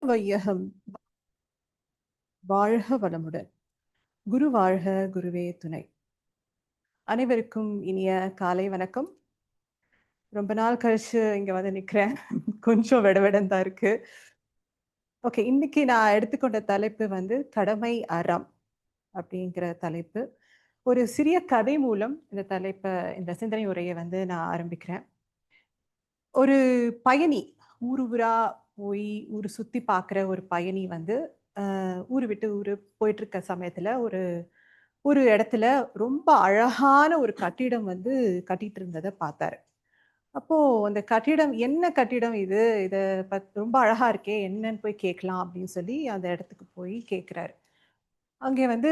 வையகம் வாழ்க வளமுடன். குரு வாழ்க, குருவே துணை. அனைவருக்கும் இனிய காலை வணக்கம். ரொம்ப நாள் கழிச்சு இங்க வந்து நிக்கிறேன். கொஞ்சம் வெடவெடன்னு தான் இருக்கு. ஓகே, இன்னைக்கு நான் எடுத்துக்கொண்ட தலைப்பு வந்து கடமை அறம் அப்படிங்கிற தலைப்பு. ஒரு சிறிய கதை மூலம் இந்த சிந்தனை உரையை வந்து நான் ஆரம்பிக்கிறேன். ஒரு பயணி ஊரு ஊரா போய் ஊர் சுத்தி பார்க்குற ஒரு பயணி வந்து ஊரு விட்டு ஊரு போயிட்டு இருக்க சமயத்துல ஒரு ஒரு இடத்துல ரொம்ப அழகான ஒரு கட்டிடம் வந்து கட்டிட்டு இருந்ததை பார்த்தாரு. அப்போ அந்த கட்டிடம் என்ன கட்டிடம் இது? இத ரொம்ப அழகா இருக்கே! என்னன்னு போய் கேட்கலாம் அப்படின்னு சொல்லி அந்த இடத்துக்கு போய் கேட்கிறாரு. அங்கே வந்து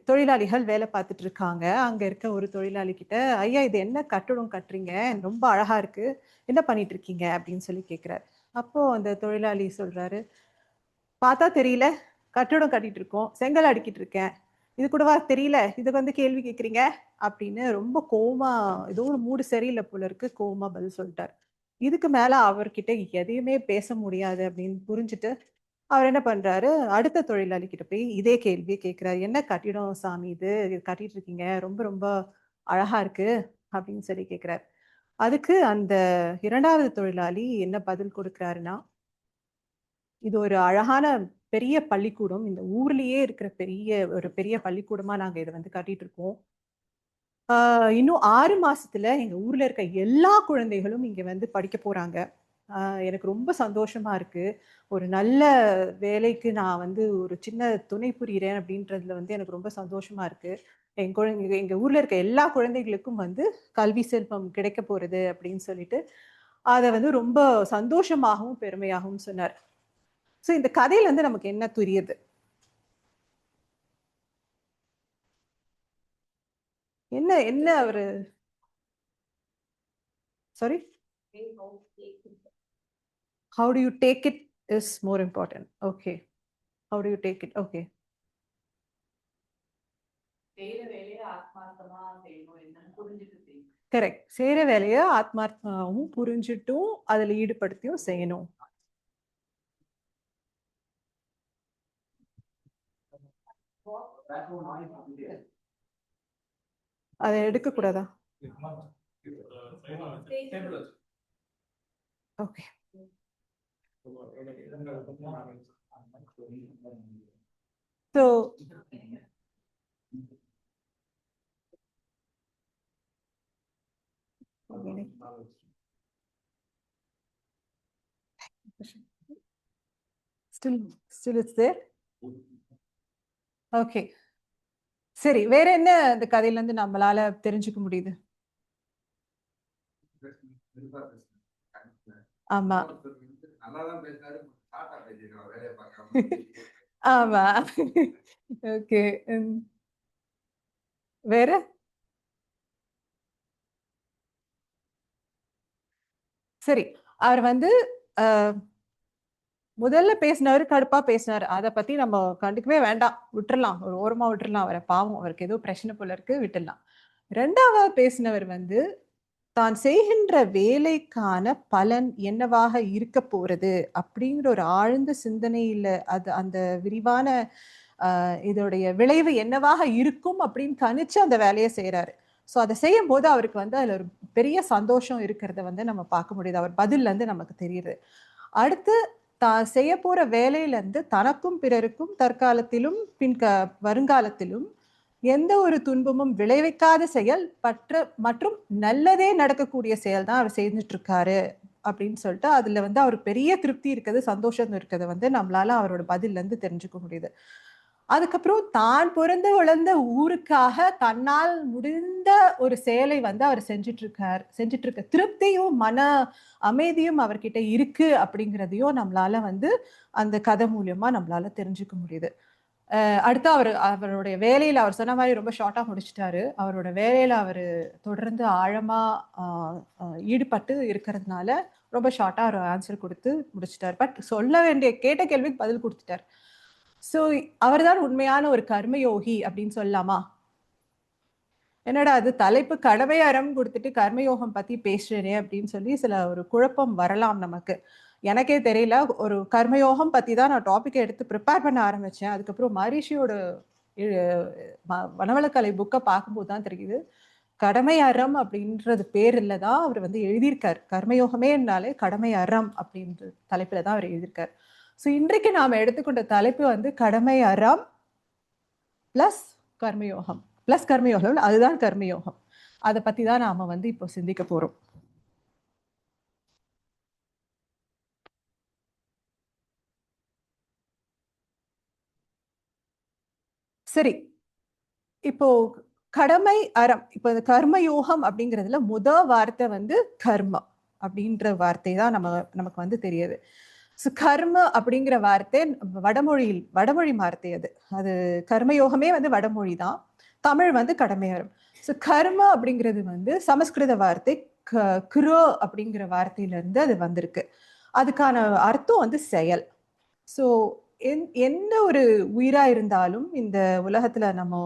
தொழிலாளிகள் வேலை பார்த்துட்டு இருக்காங்க. அங்க இருக்க ஒரு தொழிலாளி கிட்ட, "ஐயா, இது என்ன கட்டடம் கட்டுறீங்க? ரொம்ப அழகா இருக்கு. என்ன பண்ணிட்டு இருக்கீங்க?" அப்படின்னு சொல்லி கேட்கிறாரு. அப்போ அந்த தொழிலாளி சொல்றாரு, "பார்த்தா தெரியல. கட்டடம் கட்டிட்டு இருக்கோம். செங்கல் அடுக்கிட்டு இருக்கேன். இது கூடவா தெரியல? இத வந்து கேள்வி கேட்கிறீங்க?" அப்படின்னு ரொம்ப கோவமா, ஏதோ ஒரு மூடு சரியில்ல போல இருக்கு. கோவமா பதில் சொல்லிட்டாரு. இதுக்கு மேல அவர்கிட்ட எதையுமே பேச முடியாது அப்படின்னு புரிஞ்சுட்டு, அவர் என்ன பண்றாரு, அடுத்த தொழிலாளி கிட்ட போய் இதே கேள்விய கேட்கிறாரு. "என்ன கட்டிடம் சாமி இது? இது கட்டிட்டு இருக்கீங்க. ரொம்ப ரொம்ப அழகா இருக்கு." அப்படின்னு சொல்லி கேட்கிறாரு. அதுக்கு அந்த 2வது தொழிலாளி என்ன பதில் குடுக்கிறாருன்னா, "இது ஒரு அழகான பெரிய பள்ளிக்கூடம். இந்த ஊர்லயே இருக்கிற ஒரு பெரிய பள்ளிக்கூடமா நாங்க இத வந்து கட்டிட்டு இருக்கோம். ஆ இன்னும் 6 மாசத்துல எங்க ஊர்ல இருக்க எல்லா குழந்தைகளும் இங்க வந்து படிக்க போறாங்க. ஆ எனக்கு ரொம்ப சந்தோஷமா இருக்கு. ஒரு நல்ல வேலைக்கு நான் வந்து ஒரு சின்ன துணை புரியிறேன் அப்படின்றதுல வந்து எனக்கு ரொம்ப சந்தோஷமா இருக்கு. எங்க ஊர்ல இருக்க எல்லா குழந்தைகளுக்கும் வந்து கல்வி செல்வம் கிடைக்க போறது அப்படின்னு சொல்லிட்டு, அத வந்து ரொம்ப சந்தோஷமாகவும், பெருமையாகவும் சொன்னார். ஸோ இந்த கதையில இருந்து நமக்கு என்ன புரியுது? என்ன என்ன அவரு sorry? How do you take it is more important. Okay. How do you take it? Okay. செய்ற வேலைய ஆத்மார்த்தமா செய்யணும் என்னன்னு புரிஞ்சுட்டு செய்யணும். கரெக்ட். செய்ற வேலைய ஆத்மார்த்தமாவும் புரிஞ்சுட்டும், அதுல ஈடுபடுத்தியும் செய்யணும். அத எடுக்கக்கூடாதா? Okay. So still it's there? Okay. சரி. வேற என்ன இந்த கதையில இருந்து நம்மளால தெரிஞ்சுக்க முடியுது? ஆமா. ஆமா. ஓகே. ம். வேற? சரி. அவர் வந்து அ முதல்ல பேசினவரு கடுப்பா பேசினாரு. அத பத்தி நம்ம கண்டுக்கவே வேண்டாம். விட்டுறலாம். ஒரு ஓரமா விட்டுறலாம் அவர. பாவம் அவருக்கு ஏதோ பிரச்சனை போல இருக்கு. விட்டுடலாம். 2வது பேசினவர் வந்து தான் செய்கின்ற வேலைக்கான பலன் என்னவாக இருக்க போறது அப்படிங்கிற ஒரு ஆழ்ந்த சிந்தனையில அந்த விரிவான இதோடைய விளைவு என்னவாக இருக்கும் அப்படின்னு கணிச்சு அந்த வேலையை செய்யறாரு. ஸோ அதை செய்யும் போது அவருக்கு வந்து அதுல ஒரு பெரிய சந்தோஷம் இருக்கிறத வந்து நம்ம பார்க்க முடியுது. அவர் பதில்ல இருந்து நமக்கு தெரியுது. அடுத்து தான் செய்ய போற வேலையில இருந்து தனக்கும் பிறருக்கும் தற்காலத்திலும் வருங்காலத்திலும் எந்த ஒரு துன்பமும் விளைவிக்காத செயல் மற்றும் நல்லதே நடக்கக்கூடிய செயல் தான் அவர் செஞ்சுட்டு இருக்காரு அப்படின்னு சொல்லிட்டு அதுல வந்து அவருக்கு பெரிய திருப்தி இருக்குது, சந்தோஷம் இருக்கிறத வந்து நம்மளால அவரோட பதில்ல இருந்து தெரிஞ்சுக்க முடியுது. அதுக்கப்புறம் தான் பிறந்து வளர்ந்த ஊருக்காக தன்னால் முடிந்த ஒரு செயலை வந்து அவர் செஞ்சுட்டு இருக்க திருப்தியும் மன அமைதியும் அவர்கிட்ட இருக்கு அப்படிங்கிறதையும் நம்மளால வந்து அந்த கதை மூலியமா நம்மளால தெரிஞ்சுக்க முடியுது. அடுத்து அவருடைய வேலையில அவர் சொன்ன மாரி ரொம்ப ஷார்ட்டா முடிச்சுட்டாரு. அவரோட வேலையில அவரு தொடர்ந்து ஆழமா அ அ ஈடுபட்டு இருக்கிறதுனால, ரொம்ப ஷார்ட்டா ஒரு ஆன்சர் குடுத்து முடிச்சுட்டாரு. பட் சொல்ல வேண்டிய கேட்ட கேள்விக்கு பதில் குடுத்துட்டாரு. ஸோ அவர்தான் உண்மையான ஒரு கர்மயோகி அப்படின்னு சொல்லலாமா? என்னடா அது தலைப்பு கடமை அறம் குடுத்துட்டு கர்மயோகம் பத்தி பேசுறேனே அப்படின்னு சொல்லி சில ஒரு குழப்பம் வரலாம் நமக்கு. எனக்கே தெரியல. ஒரு கர்மயோகம் பத்தி தான் நான் டாபிக் எடுத்து ப்ரிப்பேர் பண்ண ஆரம்பிச்சேன். அதுக்கப்புறம் மகரிஷியோட வனவளக்கலை புக்கை பார்க்கும்போது தான் தெரியுது, கடமை அறம் அப்படின்றது பேர்ல தான் அவர் வந்து எழுதியிருக்கார். கர்மயோகமேனாலே கடமை அறம் அப்படின்ற தலைப்புல தான் அவர் எழுதியிருக்கார். ஸோ இன்றைக்கு நாம எடுத்துக்கொண்ட தலைப்பு வந்து கடமை அறம் பிளஸ் கர்மயோகம். பிளஸ் கர்மயோகம், அதுதான் கர்மயோகம். அதை பத்தி தான் நாம வந்து இப்போ சிந்திக்க போறோம். சரி, இப்போ கடமை அறம், இப்போ கர்மயோகம் அப்படிங்கிறதுல வார்த்தை வந்து கர்ம அப்படின்ற வார்த்தை தான் நமக்கு வந்து தெரியுது. ஸோ கர்ம அப்படிங்கிற வார்த்தை வடமொழி வார்த்தை. அது கர்மயோகமே வந்து வடமொழி தான். தமிழ் வந்து கடமை அறம். ஸோ கர்ம அப்படிங்கிறது வந்து சமஸ்கிருத வார்த்தை கிரு அப்படிங்கிற வார்த்தையில இருந்து அது வந்திருக்கு. அதுக்கான அர்த்தம் வந்து செயல். ஸோ எந்த ஒரு உயிரா இருந்தாலும் இந்த உலகத்துல நம்ம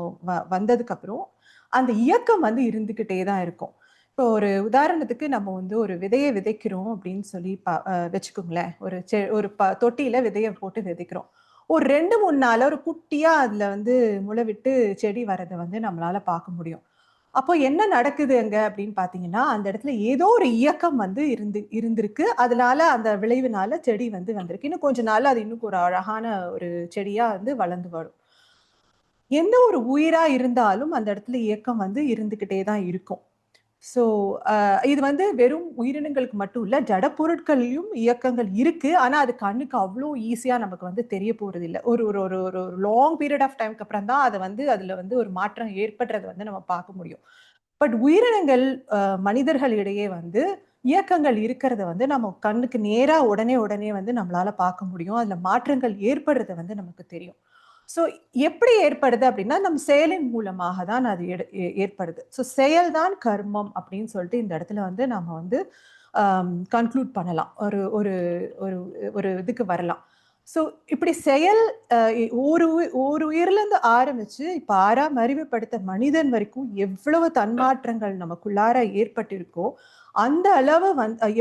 வந்ததுக்கு அப்புறம் அந்த இயக்கம் வந்து இருந்துகிட்டே தான் இருக்கும். இப்போ ஒரு உதாரணத்துக்கு நம்ம வந்து ஒரு விதையை விதைக்கிறோம் அப்படின்னு சொல்லி வச்சுக்கோங்களேன். ஒரு தொட்டியில விதையை போட்டு விதைக்கிறோம். ஒரு 2-3 நாள் ஒரு குட்டியா அதுல வந்து முளை விட்டு செடி வரதை வந்து நம்மளால பார்க்க முடியும். அப்போ என்ன நடக்குது அங்க அப்படின்னு பாத்தீங்கன்னா, அந்த இடத்துல ஏதோ ஒரு இயக்கம் வந்து இருந்திருக்கு. அதனால அந்த விளைவுனால செடி வந்து வந்திருக்கு. இன்னும் கொஞ்ச நாள்ல அது இன்னும் ஒரு அழகான ஒரு செடியா வந்து வளர்ந்து வரும். எந்த ஒரு உயிரா இருந்தாலும் அந்த இடத்துல இயக்கம் வந்து இருந்துகிட்டே தான் இருக்கும். ஸோ இது வந்து வெறும் உயிரினங்களுக்கு மட்டும் இல்ல, ஜட பொருட்கள்லயும் இயக்கங்கள் இருக்கு. ஆனா அது கண்ணுக்கு அவ்வளோ ஈஸியா நமக்கு வந்து தெரிய போறது இல்ல. ஒரு ஒரு ஒரு ஒரு லாங் பீரியட் ஆஃப் டைம்க்கு அப்புறம் தான் அதை வந்து அதுல வந்து ஒரு மாற்றம் ஏற்படுறத வந்து நம்ம பார்க்க முடியும். பட் உயிரினங்கள் மனிதர்களிடையே வந்து இயக்கங்கள் இருக்கிறத வந்து நம்ம கண்ணுக்கு நேரா உடனே வந்து நம்மளால பார்க்க முடியும். அதுல மாற்றங்கள் ஏற்படுறது வந்து நமக்கு தெரியும். ஸோ எப்படி ஏற்படுது அப்படின்னா, நம் செயலின் மூலமாக தான் அது ஏற்படுது. ஸோ செயல் தான் கர்மம் அப்படின்னு சொல்லிட்டு இந்த இடத்துல வந்து நம்ம வந்து கன்க்ளூட் பண்ணலாம். ஒரு ஒரு ஒரு ஒரு இதுக்கு வரலாம். ஸோ இப்படி செயல் ஒரு உயிர்லேருந்து ஆரம்பிச்சு இப்ப 6ஆம் அறிவு படுத்த மனிதன் வரைக்கும் எவ்வளவு தன்மாற்றங்கள் நமக்குள்ளார ஏற்பட்டிருக்கோ, அந்த அளவு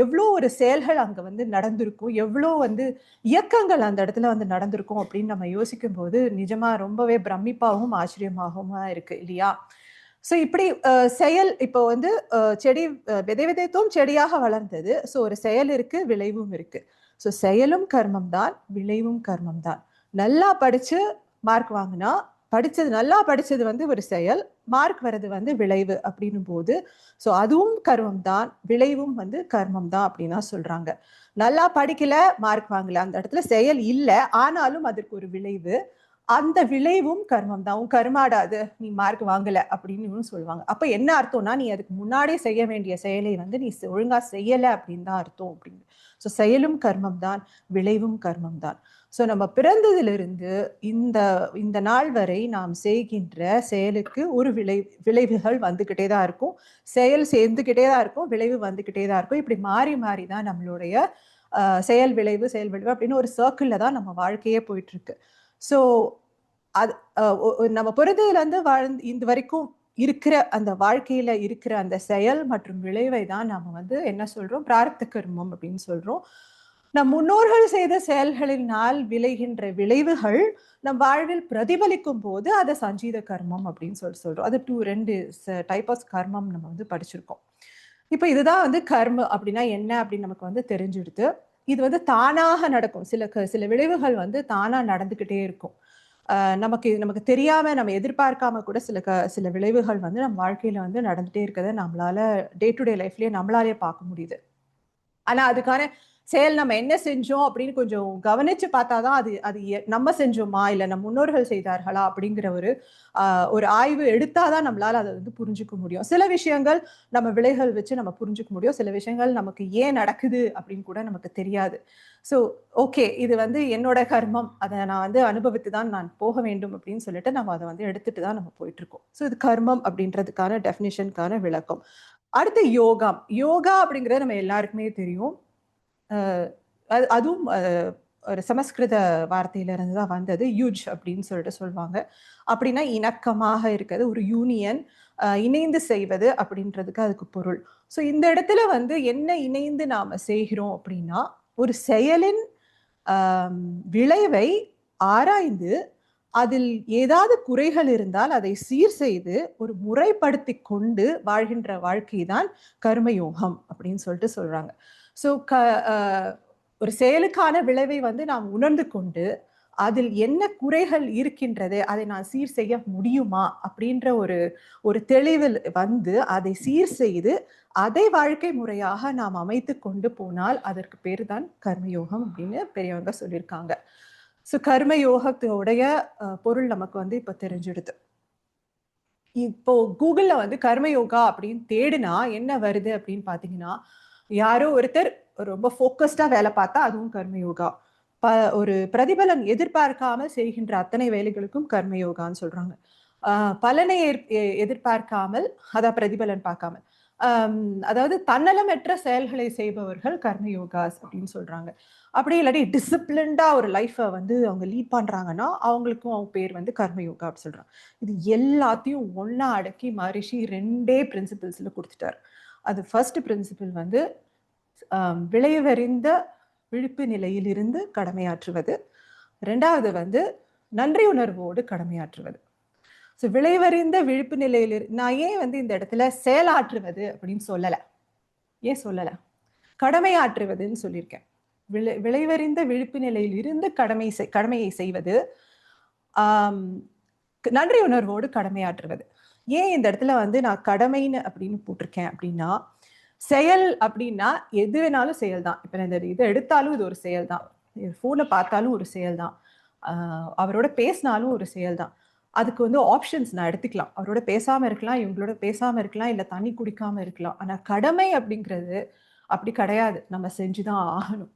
எவ்வளோ ஒரு செயல்கள் அங்க வந்து நடந்திருக்கும், எவ்வளோ வந்து இயக்கங்கள் அந்த இடத்துல வந்து நடந்திருக்கும் அப்படின்னு நம்ம யோசிக்கும் போது நிஜமா ரொம்பவே பிரமிப்பாகவும் ஆச்சரியமாகவும் இருக்கு இல்லையா? ஸோ இப்படி செயல் இப்போ வந்து செடி விதைத்தும் செடியாக வளர்ந்தது. ஸோ ஒரு செயல் இருக்கு, விளைவும் இருக்கு. ஸோ செயலும் கர்மம் தான், விளைவும் கர்மம் தான். நல்லா படிச்சு மார்க் வாங்கினா, நல்லா படிச்சது வந்து ஒரு செயல், மார்க் வர்றது வந்து விளைவு அப்படின்னும் போது, ஸோ அதுவும் கர்மம் தான், விளைவும் வந்து கர்மம் தான் அப்படின்னு சொல்றாங்க. நல்லா படிக்கல, மார்க் வாங்கல, அந்த இடத்துல செயல் இல்லை, ஆனாலும் அதற்கு ஒரு விளைவு. அந்த விளைவும் கர்மம் தான். உன் கர்மாடாது, நீ மார்க் வாங்கல அப்படின்னு சொல்லுவாங்க. அப்ப என்ன அர்த்தம்னா, நீ அதுக்கு முன்னாடியே செய்ய வேண்டிய செயலை வந்து நீ ஒழுங்கா செய்யல அப்படின்னு தான் அர்த்தம் அப்படின்னு. ஸோ செயலும் கர்மம் தான், விளைவும் கர்மம் தான். ஸோ நம்ம பிறந்ததிலிருந்து இந்த இந்த நாள் வரை நாம் செய்கின்ற செயலுக்கு ஒரு விளைவுகள் வந்துகிட்டே தான் இருக்கும். செயல் சேர்ந்துகிட்டே தான் இருக்கும், விளைவு வந்துகிட்டே தான் இருக்கும். இப்படி மாறி மாறி தான் நம்மளுடைய செயல் விளைவு அப்படின்னு ஒரு சர்க்கிள்ல தான் நம்ம வாழ்க்கையே போயிட்டு இருக்கு. ஸோ அது நம்ம பிறந்ததுல இருந்து வாழ்ந்து இந்த வரைக்கும் இருக்கிற அந்த வாழ்க்கையில இருக்கிற அந்த செயல் மற்றும் விளைவை தான் நாம வந்து என்ன சொல்றோம், பிராரப்த கர்மம் அப்படின்னு சொல்றோம். நம் முன்னோர்கள் செய்த செயல்களினால் விளைகின்ற விளைவுகள் நம் வாழ்வில் பிரதிபலிக்கும் போது அதை சஞ்சீத கர்மம் அப்படின்னு சொல்றோம். அது 2 டைப் ஆஃப் கர்மம் நம்ம வந்து படிச்சிருக்கோம். இப்ப இதுதான் வந்து கர்ம அப்படின்னா என்ன அப்படின்னு நமக்கு வந்து தெரிஞ்சுடுது. இது வந்து தானாக நடக்கும். சில விளைவுகள் வந்து தானா நடந்துகிட்டே இருக்கும். நமக்கு தெரியாம நம்ம எதிர்பார்க்காம கூட சில விளைவுகள் வந்து நம்ம வாழ்க்கையில வந்து நடந்துட்டே இருக்கதை நம்மளால டே டு டே லைஃப்லயே நம்மளாலே பார்க்க முடியுது. ஆனா அதுக்கான செயல் நம்ம என்ன செஞ்சோம் அப்படின்னு கொஞ்சம் கவனிச்சு பார்த்தாதான் அது அது நம்ம செஞ்சோமா இல்ல நம்ம முன்னோர்கள் செய்தார்களா அப்படிங்கிற ஒரு ஆய்வு எடுத்தாதான் நம்மளால அதை வந்து புரிஞ்சுக்க முடியும். சில விஷயங்கள் நம்ம விளைவுகள் வச்சு நம்ம புரிஞ்சுக்க முடியும், சில விஷயங்கள் நமக்கு ஏன் நடக்குது அப்படின்னு கூட நமக்கு தெரியாது. ஸோ ஓகே, இது வந்து என்னோட கர்மம், அதை நான் வந்து அனுபவித்து தான் நான் போக வேண்டும் அப்படின்னு சொல்லிட்டு நம்ம அதை வந்து எடுத்துட்டு தான் நம்ம போயிட்டு இருக்கோம். ஸோ இது கர்மம் அப்படின்றதுக்கான டெஃபினிஷனுக்கான விளக்கம். அடுத்து யோகா அப்படிங்கிறது நம்ம எல்லாருக்குமே தெரியும். அதுவும் ஒரு சமஸ்கிருத வார்த்தையில இருந்து தான் வந்தது. யுஜ் அப்படின்னு சொல்லிட்டு சொல்லுவாங்க. அப்படின்னா இணக்கமாக இருக்கிறது, ஒரு யூனியன், இணைந்து செய்வது அப்படின்றதுக்கு அதுக்கு பொருள். ஸோ இந்த இடத்துல வந்து என்ன இணைந்து நாம செய்கிறோம் அப்படின்னா, ஒரு செயலின் விளைவை ஆராய்ந்து அதில் ஏதாவது குறைகள் இருந்தால் அதை சீர் செய்து ஒரு முறைப்படுத்தி கொண்டு வாழ்கின்ற வாழ்க்கை தான் கர்மயோகம் அப்படின்னு சொல்லிட்டு சொல்றாங்க. ஸோ ஒரு செயலுக்கான விளைவை வந்து நாம் உணர்ந்து கொண்டு அதில் என்ன குறைகள் இருக்கின்றது, அதை நான் சீர் செய்ய முடியுமா அப்படின்ற ஒரு தெளிவில் வந்து அதை சீர் செய்து அதை வாழ்க்கை முறையாக நாம் அமைத்து கொண்டு போனால் அதற்கு பேர் தான் கர்மயோகம் அப்படின்னு பெரியவங்க சொல்லியிருக்காங்க. ஸோ கர்மயோகத்தோடைய பொருள் நமக்கு வந்து இப்போ தெரிஞ்சிடுது. இப்போ கூகுள்ல வந்து கர்மயோகா அப்படின்னு தேடினா என்ன வருது அப்படின்னு பாத்தீங்கன்னா, யாரோ ஒருத்தர் ரொம்ப ஃபோக்கஸ்டா வேலை பார்த்தா அதுவும் கர்மயோகா. ஒரு பிரதிபலன் எதிர்பார்க்காமல் செய்கின்ற அத்தனை வேலைகளுக்கும் கர்மயோகான்னு சொல்றாங்க. பலனை எதிர்பார்க்காமல், அதான் பிரதிபலன் பார்க்காமல், அதாவது தன்னலமற்ற செயல்களை செய்பவர்கள் கர்மயோகாஸ் அப்படின்னு சொல்றாங்க. அப்படி இல்லாட்டி டிசிப்ளின்டா ஒரு லைஃபை வந்து அவங்க லீட் பண்றாங்கன்னா அவங்களுக்கும் அவங்க பேர் வந்து கர்மயோகா அப்படின்னு சொல்றாங்க. இது எல்லாத்தையும் ஒன்னா அடக்கி மகரிஷி 2 பிரின்சிபிள்ஸ்ல கொடுத்துட்டார். அது ஃபர்ஸ்ட் பிரின்சிபிள் வந்து விளைவறிந்த விழிப்பு நிலையிலிருந்து கடமையாற்றுவது. 2வது வந்து நன்றி உணர்வோடு கடமையாற்றுவது. ஸோ விளைவறிந்த விழிப்பு நிலையில் நான் ஏன் வந்து இந்த இடத்துல செயலாற்றுவது அப்படின்னு சொல்லல, ஏன் சொல்லல, கடமையாற்றுவதுன்னு சொல்லியிருக்கேன். விளைவறிந்த விழிப்பு நிலையில் இருந்து கடமையை செய்வது, நன்றி உணர்வோடு கடமையாற்றுவது. ஏன் இந்த இடத்துல வந்து நான் கடமைன்னு அப்படின்னு போட்டிருக்கேன் அப்படின்னா, செயல் அப்படின்னா எது வேணாலும் செயல் தான். இப்ப இந்த இதை எடுத்தாலும் இது ஒரு செயல் தான், போனை பார்த்தாலும் ஒரு செயல் தான், அவரோட பேசினாலும் ஒரு செயல் தான். அதுக்கு வந்து ஆப்ஷன்ஸ் நான் எடுத்துக்கலாம். அவரோட பேசாம இருக்கலாம், இவங்களோட பேசாம இருக்கலாம், இல்ல தண்ணி குடிக்காம இருக்கலாம். ஆனா கடமை அப்படிங்கிறது அப்படி கிடையாது. நம்ம செஞ்சுதான் ஆகணும்.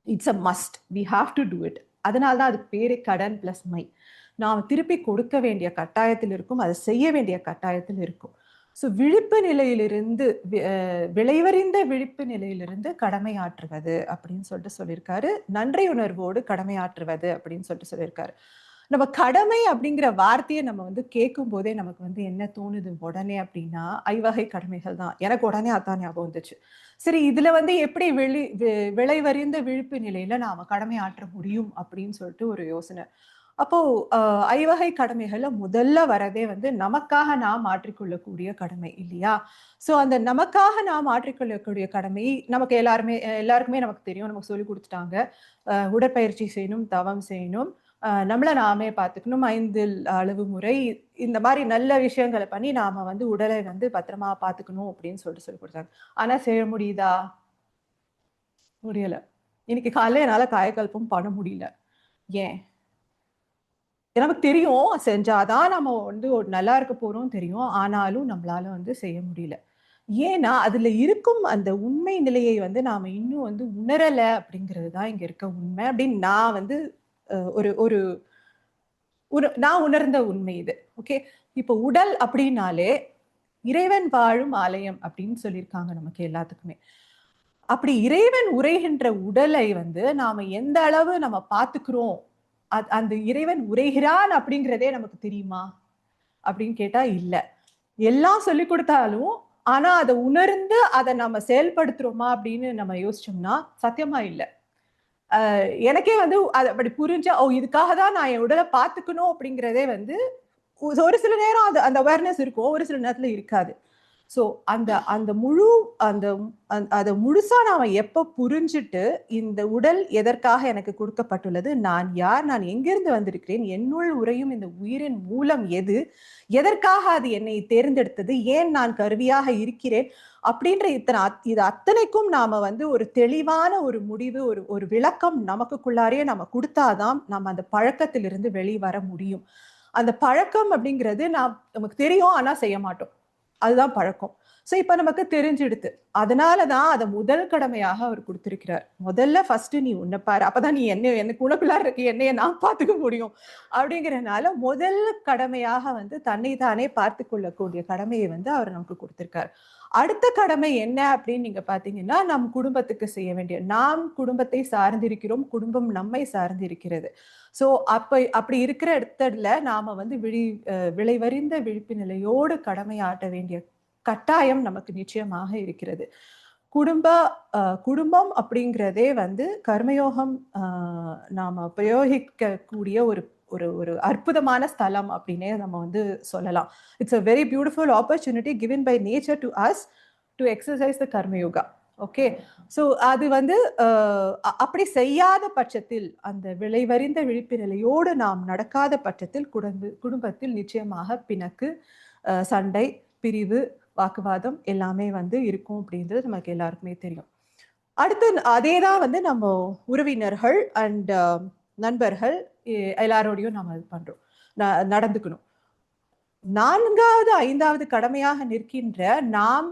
It's a must, we have to do it. அதனால்தான் அதுக்கு பேரே கடன் பிளஸ் மை. நாம் திருப்பி கொடுக்க வேண்டிய கட்டாயத்தில் இருக்கும், அதை செய்ய வேண்டிய கட்டாயத்தில் இருக்கும். ஸோ விழிப்பு நிலையிலிருந்து விளைவறிந்த விழிப்பு நிலையிலிருந்து கடமையாற்றுவது அப்படின்னு சொல்லிட்டு சொல்லியிருக்காரு. நன்றி உணர்வோடு கடமையாற்றுவது அப்படின்னு சொல்லிட்டு சொல்லியிருக்காரு. நம்ம கடமை அப்படிங்கிற வார்த்தையை நம்ம வந்து கேட்கும் போதே நமக்கு வந்து என்ன தோணுது உடனே அப்படின்னா, ஐவகை கடமைகள் தான். எனக்கு உடனே அதான் ஞாபகம் வந்துச்சு. சரி, இதுல வந்து எப்படி விளைவறிந்த விழிப்பு நிலையில நாம கடமை ஆற்ற முடியும் அப்படின்னு சொல்லிட்டு ஒரு யோசனை. அப்போ ஐவகை கடமைகள்ல முதல்ல வரதே வந்து நமக்காக நாம் மாற்றிக்கொள்ளக்கூடிய கடமை இல்லையா? சோ அந்த நமக்காக நாம் மாற்றிக்கொள்ளக்கூடிய கடமை நமக்கு எல்லாருக்குமே நமக்கு தெரியும், நமக்கு சொல்லி கொடுத்துட்டாங்க. உடற்பயிற்சி செய்யணும், தவம் செய்யணும், நம்மளை நாமே பார்த்துக்கணும், 5 அளவு முறை, இந்த மாதிரி நல்ல விஷயங்களை பண்ணி நாம வந்து உடலை வந்து பத்திரமா பார்த்துக்கணும் அப்படின்னு சொல்லிட்டு சொல்லி கொடுத்தாங்க. ஆனா செய்ய முடியுதா? முடியல. இன்னைக்கு காலையில என்னால காயக்கல்பம் பண்ண முடியல. ஏன்? நமக்கு தெரியும் செஞ்சாதான் நம்ம வந்து ஒரு நல்லா இருக்க போறோம் தெரியும். ஆனாலும் நம்மளால வந்து செய்ய முடியல. ஏன்னா அதுல இருக்கும் அந்த உண்மை நிலையை வந்து நாம இன்னும் வந்து உணரல அப்படிங்கிறது தான் இங்க இருக்க உண்மை அப்படின்னு நான் வந்து ஒரு ஒரு நான் உணர்ந்த உண்மை இது. ஓகே, இப்போ உடல் அப்படின்னாலே இறைவன் வாழும் ஆலயம் அப்படின்னு சொல்லியிருக்காங்க நமக்கு எல்லாத்துக்குமே. அப்படி இறைவன் உரைகின்ற உடலை வந்து நாம எந்த அளவு நம்ம பார்த்துக்கிறோம், அந்த இறைவன் உரைகிறான் அப்படிங்கிறதே நமக்கு தெரியுமா அப்படின்னு கேட்டா இல்ல. எல்லாம் சொல்லி கொடுத்தாலும் ஆனா அதை உணர்ந்து அதை நம்ம செயல்படுத்துறோமா அப்படின்னு நம்ம யோசிச்சோம்னா சத்தியமா இல்லை. எனக்கே வந்து அது அப்படி புரிஞ்சா, ஓ இதுக்காக தான் நான் என் உடலை பார்த்துக்கணும் அப்படிங்கிறதே வந்து ஒரு சில நேரம் அந்த அவேர்னஸ் இருக்கும், ஒரு சில நேரத்துல இருக்காது. ஸோ அந்த அந்த முழு அந்த அதை முழுசா நாம எப்ப புரிஞ்சுட்டு இந்த உடல் எதற்காக எனக்கு கொடுக்கப்பட்டுள்ளது, நான் யார், நான் எங்கிருந்து வந்திருக்கிறேன், என்னுள் உறையும் இந்த உயிரின் மூலம் எது, எதற்காக அது என்னை தேர்ந்தெடுத்தது, ஏன் நான் கருவியாக இருக்கிறேன் அப்படின்ற இது அத்தனைக்கும் நாம வந்து ஒரு தெளிவான ஒரு முடிவு, ஒரு விளக்கம் நமக்குள்ளாரையே நம்ம கொடுத்தாதான் நம்ம அந்த பழக்கத்திலிருந்து வெளிவர முடியும். அந்த பழக்கம் அப்படிங்கிறது நமக்கு தெரியும் ஆனா செய்ய மாட்டோம், அதுதான் பழக்கம். சோ இப்ப நமக்கு தெரிஞ்சிடுது. அதனாலதான் அதை முதல் கடமையாக அவர் கொடுத்திருக்கிறார். முதல்ல ஃபர்ஸ்ட் நீ உன்னை பாரு, அப்பதான் நீ எனக்கு உனக்குள்ளார இருக்கு என்னைய நான் பார்த்துக்க முடியும் அப்படிங்கறதுனால முதல் கடமையாக வந்து தன்னை தானே பார்த்து கொள்ளக்கூடிய கடமையை வந்து அவர் நமக்கு கொடுத்திருக்காரு. அடுத்த கடமை என்ன அப்படின்னு நீங்க பாத்தீங்கன்னா, நம் குடும்பத்துக்கு செய்ய வேண்டிய, நாம் குடும்பத்தை சார்ந்திருக்கிறோம், குடும்பம் நம்மை சார்ந்திருக்கிறது. சோ அப்படி இருக்கிற இடத்துல நாம வந்து விளைவறிந்த விழிப்பு நிலையோடு கடமையாற்ற வேண்டிய கட்டாயம் நமக்கு நிச்சயமாக இருக்கிறது. குடும்பம் அப்படிங்கிறதே வந்து கர்மயோகம் நாம பிரயோகிக்கக்கூடிய ஒரு ஒரு ஒரு அற்புதமான ஸ்தலம் அப்படின்னே நம்ம வந்து சொல்லலாம். It's a very beautiful opportunity given by nature to us to exercise the karma yoga. Okay, so அது வந்து அப்படி செய்யாத பட்சத்தில், அந்த விளைவறிந்த விழிப்பு நிலையோடு நாம் நடக்காத பட்சத்தில் குடும்பத்தில் நிச்சயமாக பிணக்கு, சண்டை, பிரிவு, வாக்குவாதம் எல்லாமே வந்து இருக்கும் அப்படின்றது நமக்கு எல்லாருக்குமே தெரியும். அடுத்து அதே தான் வந்து நம்ம உறவினர்கள் அண்ட் நண்பர்கள் எல்லாரோடையும் நம்ம இது பண்றோம், நடந்துக்கணும். 4வது 5வது கடமையாக நிற்கின்ற நாம்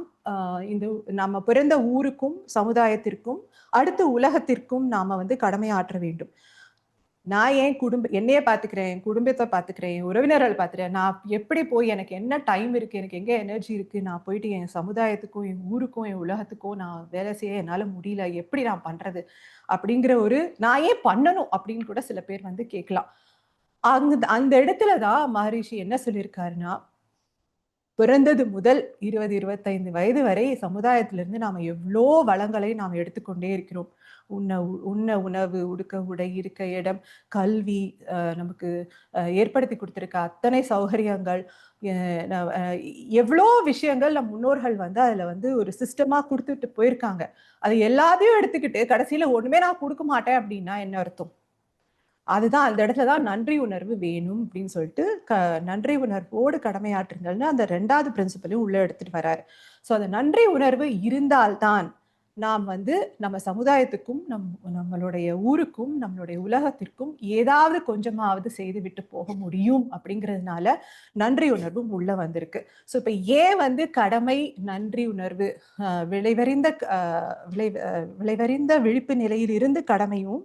இந்த நம்ம பிறந்த ஊருக்கும் சமுதாயத்திற்கும் அடுத்து உலகத்திற்கும் நாம வந்து கடமையாற்ற வேண்டும். நான் என் என்னைய பார்த்துக்கிறேன், என் குடும்பத்தை பார்த்துக்கிறேன், என் உறவினர்கள் பார்த்துக்கிறேன். நான் எப்படி போய் எனக்கு என்ன டைம் இருக்கு, எனக்கு எங்க எனர்ஜி இருக்கு, நான் போயிட்டு என் சமுதாயத்துக்கும் என் ஊருக்கும் என் உலகத்துக்கும் நான் வேலை செய்ய என்னால முடியல, எப்படி நான் பண்றது அப்படிங்கிற ஒரு நான் ஏன் பண்ணணும் அப்படின்னு கூட சில பேர் வந்து கேட்கலாம். அந்த இடத்துல தான் மகரிஷி என்ன சொல்லியிருக்காருன்னா, பிறந்தது முதல் 20, 25 வயது வரை சமுதாயத்திலிருந்து நாம எவ்வளோ வளங்களை நாம் எடுத்துக்கொண்டே இருக்கிறோம். உண்ண உணவு, உடுக்க உடை, இருக்க இடம், கல்வி, நமக்கு ஏற்படுத்தி கொடுத்திருக்க அத்தனை சௌகரியங்கள், எவ்வளோ விஷயங்கள் நம் முன்னோர்கள் வந்து அதுல வந்து ஒரு சிஸ்டமா கொடுத்துட்டு போயிருக்காங்க. அது எல்லாத்தையும் எடுத்துக்கிட்டு கடைசியில ஒண்ணுமே நான் கொடுக்க மாட்டேன் அப்படின்னா என்ன அர்த்தம்? அதுதான் அந்த இடத்துல தான் நன்றி உணர்வு வேணும் அப்படின்னு சொல்லிட்டு நன்றி உணர்வோடு கடமையாற்றுங்கள்னு அந்த 2வது பிரின்சிபலையும் உள்ள எடுத்துட்டு வராரு. ஸோ அந்த நன்றி உணர்வு இருந்தால்தான் நாம் வந்து நம்ம சமுதாயத்துக்கும் நம்மளுடைய ஊருக்கும் நம்மளுடைய உலகத்திற்கும் ஏதாவது கொஞ்சமாவது செய்து விட்டு போக முடியும் அப்படிங்கிறதுனால நன்றி உணர்வும் உள்ள வந்திருக்கு. ஸோ இப்போ ஏன் வந்து கடமை, நன்றி உணர்வு, விளைவறிந்த விழிப்பு நிலையில் இருந்து கடமையும்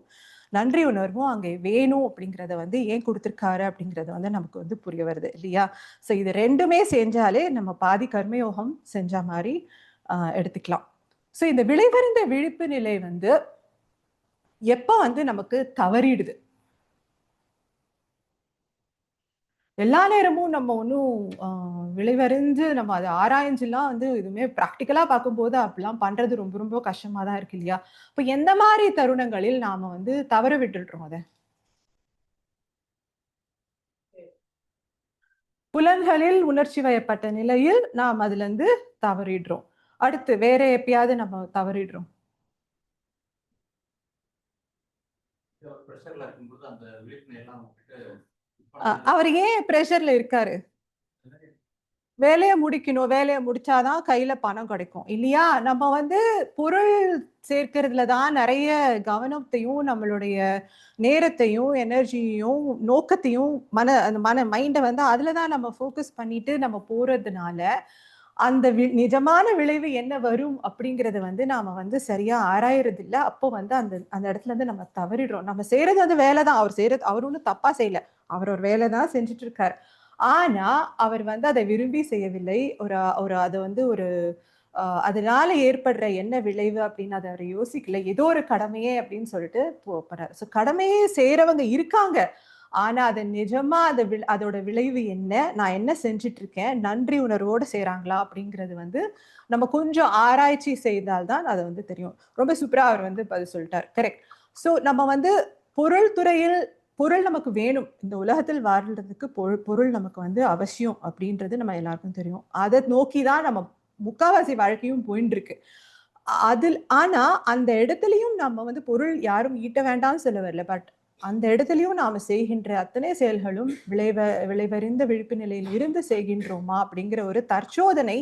நன்றி உணர்வும் அங்கே வேணும் அப்படிங்கிறத வந்து ஏன் கொடுத்துருக்காரு அப்படிங்கிறத வந்து நமக்கு வந்து புரிய வருது இல்லையா? ஸோ இது 2மே செஞ்சாலே நம்ம பாதி கர்மயோகம் செஞ்ச மாதிரி எடுத்துக்கலாம். ஸோ இந்த விளைவறிந்த விழிப்பு நிலை வந்து எப்ப வந்து நமக்கு தவறிடுது? எல்லா நேரமும் நம்ம ஒன்றும் விளைவறிஞ்சு நம்ம அதை ஆராய்ஞ்சுலாம் வந்து எதுவுமே ப்ராக்டிக்கலா பார்க்கும்போது அப்படிலாம் பண்றது ரொம்ப ரொம்ப கஷ்டமா தான் இருக்கு இல்லையா? இப்போ எந்த மாதிரி தருணங்களில் நாம வந்து தவற விட்டுடுறோம் அதை? புலன்களில் உணர்ச்சி வயப்பட்ட நிலையில் நாம் அதுல இருந்து தவறிடுறோம். அடுத்து வேற எப்பயாவது நம்ம தவறிடுறோம்? அவர் ஏன் பிரஷர்ல இருக்காரு? வேலையை முடிக்கணும், வேலையை முடிச்சாதான் கையில பணம் கிடைக்கும் இல்லையா? நம்ம வந்து பொருள் சேர்க்கறதுல தான் நிறைய கவனத்தையும் நம்மளுடைய நேரத்தையும் எனர்ஜியையும் நோக்கத்தையும் அந்த மைண்டை வந்து அதுலதான் நம்ம ஃபோக்கஸ் பண்ணிட்டு நம்ம போறதுனால அந்த நிஜமான விளைவு என்ன வரும் அப்படிங்கறத வந்து நாம வந்து சரியா ஆராயறது இல்ல. அப்போ வந்து அந்த அந்த இடத்துல இருந்து நம்ம தவறிடுறோம். நம்ம செய்யறது வந்து வேலைதான். அவர் ஒன்றும் தப்பா செய்யல. அவர் ஒரு வேலைதான் செஞ்சுட்டு இருக்காரு. ஆனா அவர் வந்து அதை விரும்பி செய்யவில்லை. ஒரு ஒரு அதை வந்து ஒரு அதனால ஏற்படுற என்ன விளைவு அப்படின்னு அதை அவர் யோசிக்கல. ஏதோ ஒரு கடமையே அப்படின்னு சொல்லிட்டு போறாரு. ஸோ கடமையே செய்யறவங்க இருக்காங்க. ஆனா அது நிஜமா அதோட விளைவு என்ன, நான் என்ன செஞ்சுட்டு இருக்கேன், நன்றி உணர்வோடு செய்யறாங்களா அப்படிங்கிறது வந்து நம்ம கொஞ்சம் ஆராய்ச்சி செய்தால்தான் அதை வந்து தெரியும். ரொம்ப சூப்பரா அவர் வந்து பதில் சொல்லிட்டார். கரெக்ட். ஸோ நம்ம வந்து பொருள் நமக்கு வேணும். இந்த உலகத்தில் வாழ்றதுக்கு பொருள் நமக்கு வந்து அவசியம் அப்படின்றது நம்ம எல்லாருக்கும் தெரியும். அதை நோக்கிதான் நம்ம முக்காவாசி வாழ்க்கையும் போயிட்டு இருக்கு. ஆனா அந்த இடத்துலயும் நம்ம வந்து பொருள் யாரும் ஈட்ட வேண்டாம்னு சொல்ல வரல. பட் அந்த இடத்துலயும் நாம செய்கின்ற அத்தனை செயல்களும் விளைவறிந்த விழிப்பு நிலையில் இருந்து செய்கின்றோமா அப்படிங்கிற ஒரு தற்சோதனை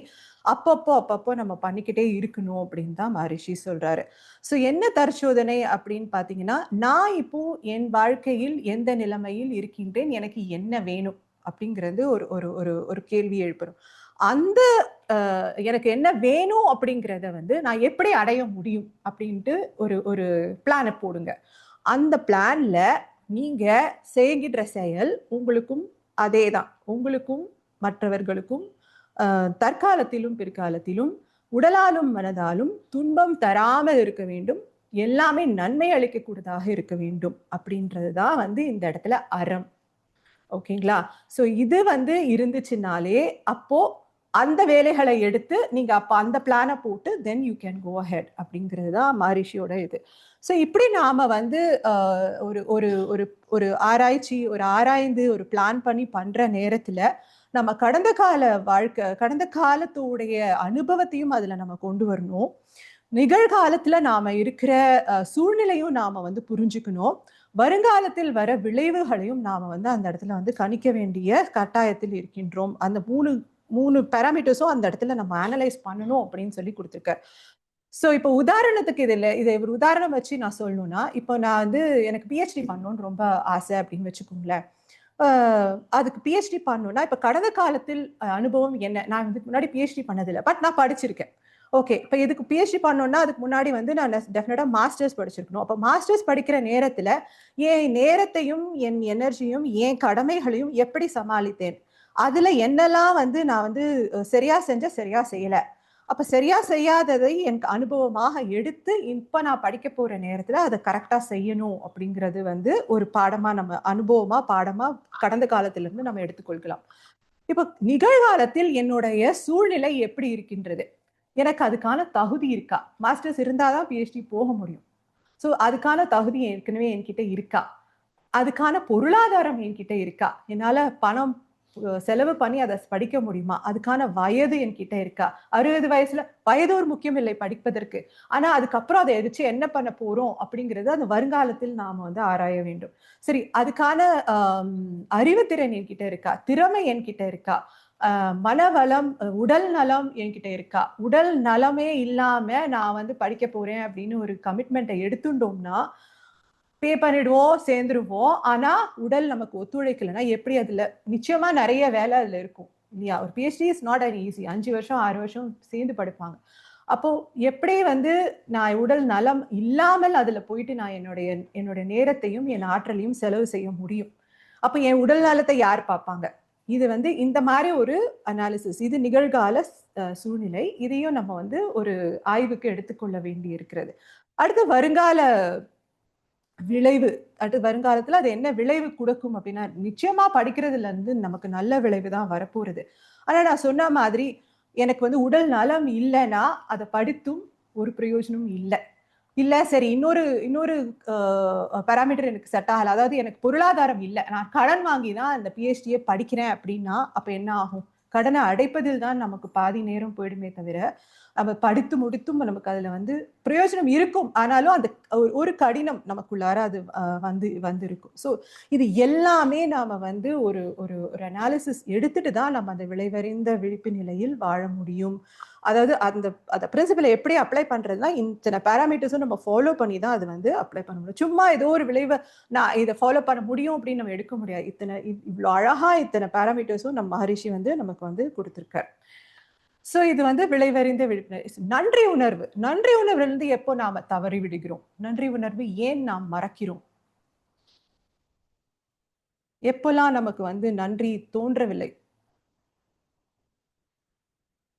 அப்பப்போ நம்ம பண்ணிக்கிட்டே இருக்கணும் அப்படின்னு தான் மகரிஷி சொல்றாரு. ஸோ என்ன தற்சோதனை அப்படின்னு பாத்தீங்கன்னா, நான் இப்போ என் வாழ்க்கையில் எந்த நிலைமையில் இருக்கின்றேன், எனக்கு என்ன வேணும் அப்படிங்கிறது ஒரு ஒரு ஒரு ஒரு கேள்வி எழுப்பணும். அந்த எனக்கு என்ன வேணும் அப்படிங்கிறத வந்து நான் எப்படி அடைய முடியும் அப்படின்ட்டு ஒரு ஒரு பிளானை போடுங்க. அந்த பிளான்ல நீங்க செய்கின்ற செயல் உங்களுக்கும் அதேதான். உங்களுக்கும் மற்றவர்களுக்கும் தற்காலத்திலும் பிற்காலத்திலும் உடலாலும் மனதாலும் துன்பம் தராமல் இருக்க வேண்டும். எல்லாமே நன்மை அளிக்கக்கூடியதாக இருக்க வேண்டும் அப்படின்றதுதான் வந்து இந்த இடத்துல அறம். ஓகேங்களா? ஸோ இது வந்து இருந்துச்சுனாலே அப்போ அந்த வேலைகளை எடுத்து நீங்க அப்ப அந்த பிளானை போட்டு then you can go ahead அப்படிங்கிறது தான் மகரிஷியோட இது. ஸோ இப்படி நாம வந்து ஒரு ஒரு ஒரு ஒரு ஆராய்ச்சி, ஒரு ஆராய்ந்து ஒரு பிளான் பண்ணி பண்ற நேரத்துல நம்ம கடந்த கால வாழ்க்கை, கடந்த காலத்துடைய அனுபவத்தையும் அதுல நம்ம கொண்டு வரணும். நிகழ்காலத்துல நாம இருக்கிற சூழ்நிலையும் நாம வந்து புரிஞ்சுக்கணும். வருங்காலத்தில் வர விளைவுகளையும் நாம வந்து அந்த இடத்துல வந்து கணிக்க வேண்டிய கட்டாயத்தில் இருக்கின்றோம். அந்த மூணு பேராமீட்டர்ஸும் அந்த இடத்துல நம்ம அனலைஸ் பண்ணணும் அப்படின்னு சொல்லி கொடுத்துருக்காரு. ஸோ இப்போ உதாரணத்துக்கு இதை ஒரு உதாரணம் வச்சு நான் சொல்லணும்னா, இப்போ நான் வந்து எனக்கு பிஹெச்டி பண்ணணும்னு ரொம்ப ஆசை அப்படின்னு வச்சுக்கோங்களேன். அதுக்கு பிஹெச்டி பண்ணணும்னா இப்போ கடந்த காலத்தில் அனுபவம் என்ன? நான் இதுக்கு முன்னாடி பிஹெச்டி பண்ணதில்லை, பட் நான் படிச்சிருக்கேன். ஓகே, இப்போ இதுக்கு பிஹெச்டி பண்ணணும்னா அதுக்கு முன்னாடி வந்து நான் டெஃபினட்டா மாஸ்டர்ஸ் படிச்சிருக்கணும். அப்போ மாஸ்டர்ஸ் படிக்கிற நேரத்துல என் நேரத்தையும் என் எனர்ஜியும் என் கடமைகளையும் எப்படி சமாளித்தேன், அதுல என்னெல்லாம் வந்து நான் வந்து சரியா செஞ்ச, சரியா செய்யல, அப்ப சரியா செய்யாததை எனக்கு அனுபவமாக எடுத்து இப்ப நான் படிக்க போற நேரத்துல அதை கரெக்டா செய்யணும் அப்படிங்கிறது வந்து ஒரு பாடமா நம்ம அனுபவமா பாடமா கடந்த காலத்துல இருந்து நம்ம எடுத்துக்கொள்ளலாம். இப்ப நிகழ்காலத்தில் என்னுடைய சூழ்நிலை எப்படி இருக்கின்றது, எனக்கு அதுக்கான தகுதி இருக்கா? மாஸ்டர்ஸ் இருந்தாதான் பிஹெச்டி போக முடியும். ஸோ அதுக்கான தகுதி ஏற்கனவே என்கிட்ட இருக்கா? அதுக்கான பொருளாதாரம் என்கிட்ட இருக்கா? என்னால பணம் செலவு பண்ணி அதை படிக்க முடியுமா? அதுக்கான வயது என்கிட்ட இருக்கா? 60 வயசுல வயது ஒரு முக்கியம் இல்லை படிப்பதற்கு. ஆனா அதுக்கப்புறம் அதை எதிர்த்து என்ன பண்ண போறோம் அப்படிங்கிறது அந்த வருங்காலத்தில் நாம வந்து ஆராய வேண்டும். சரி, அதுக்கான அறிவுத்திறன் என்கிட்ட இருக்கா? திறமை என்கிட்ட இருக்கா? மனவளம், உடல் நலம் என்கிட்ட இருக்கா? உடல் நலமே இல்லாம நான் வந்து படிக்க போறேன் அப்படின்னு ஒரு கமிட்மெண்ட்டை எடுத்துட்டோம்னா பே பண்ணிடுவோம், சேர்ந்துருவோம். ஆனா உடல் நமக்கு ஒத்துழைக்கலைன்னா எப்படி அதுல நிச்சயமா நிறைய வேலை அதுல இருக்கும் இல்லையா? ஒரு PhD is not an easy. 5 வருஷம் 6 வருஷம் சேர்ந்து படிப்பாங்க. அப்போ எப்படி வந்து நான் உடல் நலம் இல்லாமல் அதுல போயிட்டு நான் என்னுடைய நேரத்தையும் என் ஆற்றலையும் செலவு செய்ய முடியும்? அப்ப என் உடல் நலத்தை யார் பார்ப்பாங்க? இது வந்து இந்த மாதிரி ஒரு அனாலிசிஸ், இது நிகழ்கால சூழ்நிலை. இதையும் நம்ம வந்து ஒரு ஆய்வுக்கு எடுத்துக்கொள்ள வேண்டி இருக்கிறது. அடுத்து வருங்கால விளைவு, அடுத்து வருங்காலத்துல அது என்ன விளைவு கொடுக்கும் அப்படின்னா, நிச்சயமா படிக்கிறதுல இருந்து நமக்கு நல்ல விளைவு தான் வரப்போறது. ஆனா நான் சொன்ன மாதிரி எனக்கு வந்து உடல் நலம் இல்லைன்னா அதை படித்தும் ஒரு பிரயோஜனம் இல்லை. இல்ல சரி, இன்னொரு இன்னொரு பாராமீட்டர் எனக்கு செட் ஆகல, அதாவது எனக்கு பொருளாதாரம் இல்லை, நான் கடன் வாங்கி தான் அந்த பிஹெச்டியை படிக்கிறேன் அப்படின்னா அப்ப என்ன ஆகும்? கடனை அடைப்பதில் தான் நமக்கு பாதி நேரம் போயிடுமே தவிர நம்ம படித்து முடித்தும் நமக்கு அதுல வந்து பிரயோஜனம் இருக்கும். ஆனாலும் அந்த ஒரு கடினம் நமக்குள்ளார அது வந்து இருக்கும். ஸோ இது எல்லாமே நாம வந்து ஒரு ஒரு ஒரு அனாலிசிஸ் எடுத்துட்டு தான் நம்ம அந்த விளைவறிந்த விழிப்பு நிலையில் வாழ முடியும். அதாவது அந்த பிரின்சிபலை எப்படி அப்ளை பண்றதுன்னா, இத்தனை பேராமீட்டர்ஸும் நம்ம ஃபாலோ பண்ணி தான் அது வந்து அப்ளை பண்ண முடியும். சும்மா ஏதோ ஒரு விளைவை நான் இதை ஃபாலோ பண்ண முடியும் அப்படின்னு நம்ம எடுக்க முடியாது. இவ்வளோ அழகா இத்தனை பேராமீட்டர்ஸும் நம்ம மகரிஷி வந்து நமக்கு வந்து கொடுத்துருக்காரு. சோ இது வந்து விளைவறிந்த விழிப்புணர்வு. நன்றி உணர்வு, நன்றி உணர்விலிருந்து எப்போ நாம தவறி விடுகிறோம்? நன்றி உணர்வு ஏன் நாம் மறக்கிறோம்? எப்பெல்லாம் நமக்கு வந்து நன்றி தோன்றவில்லை?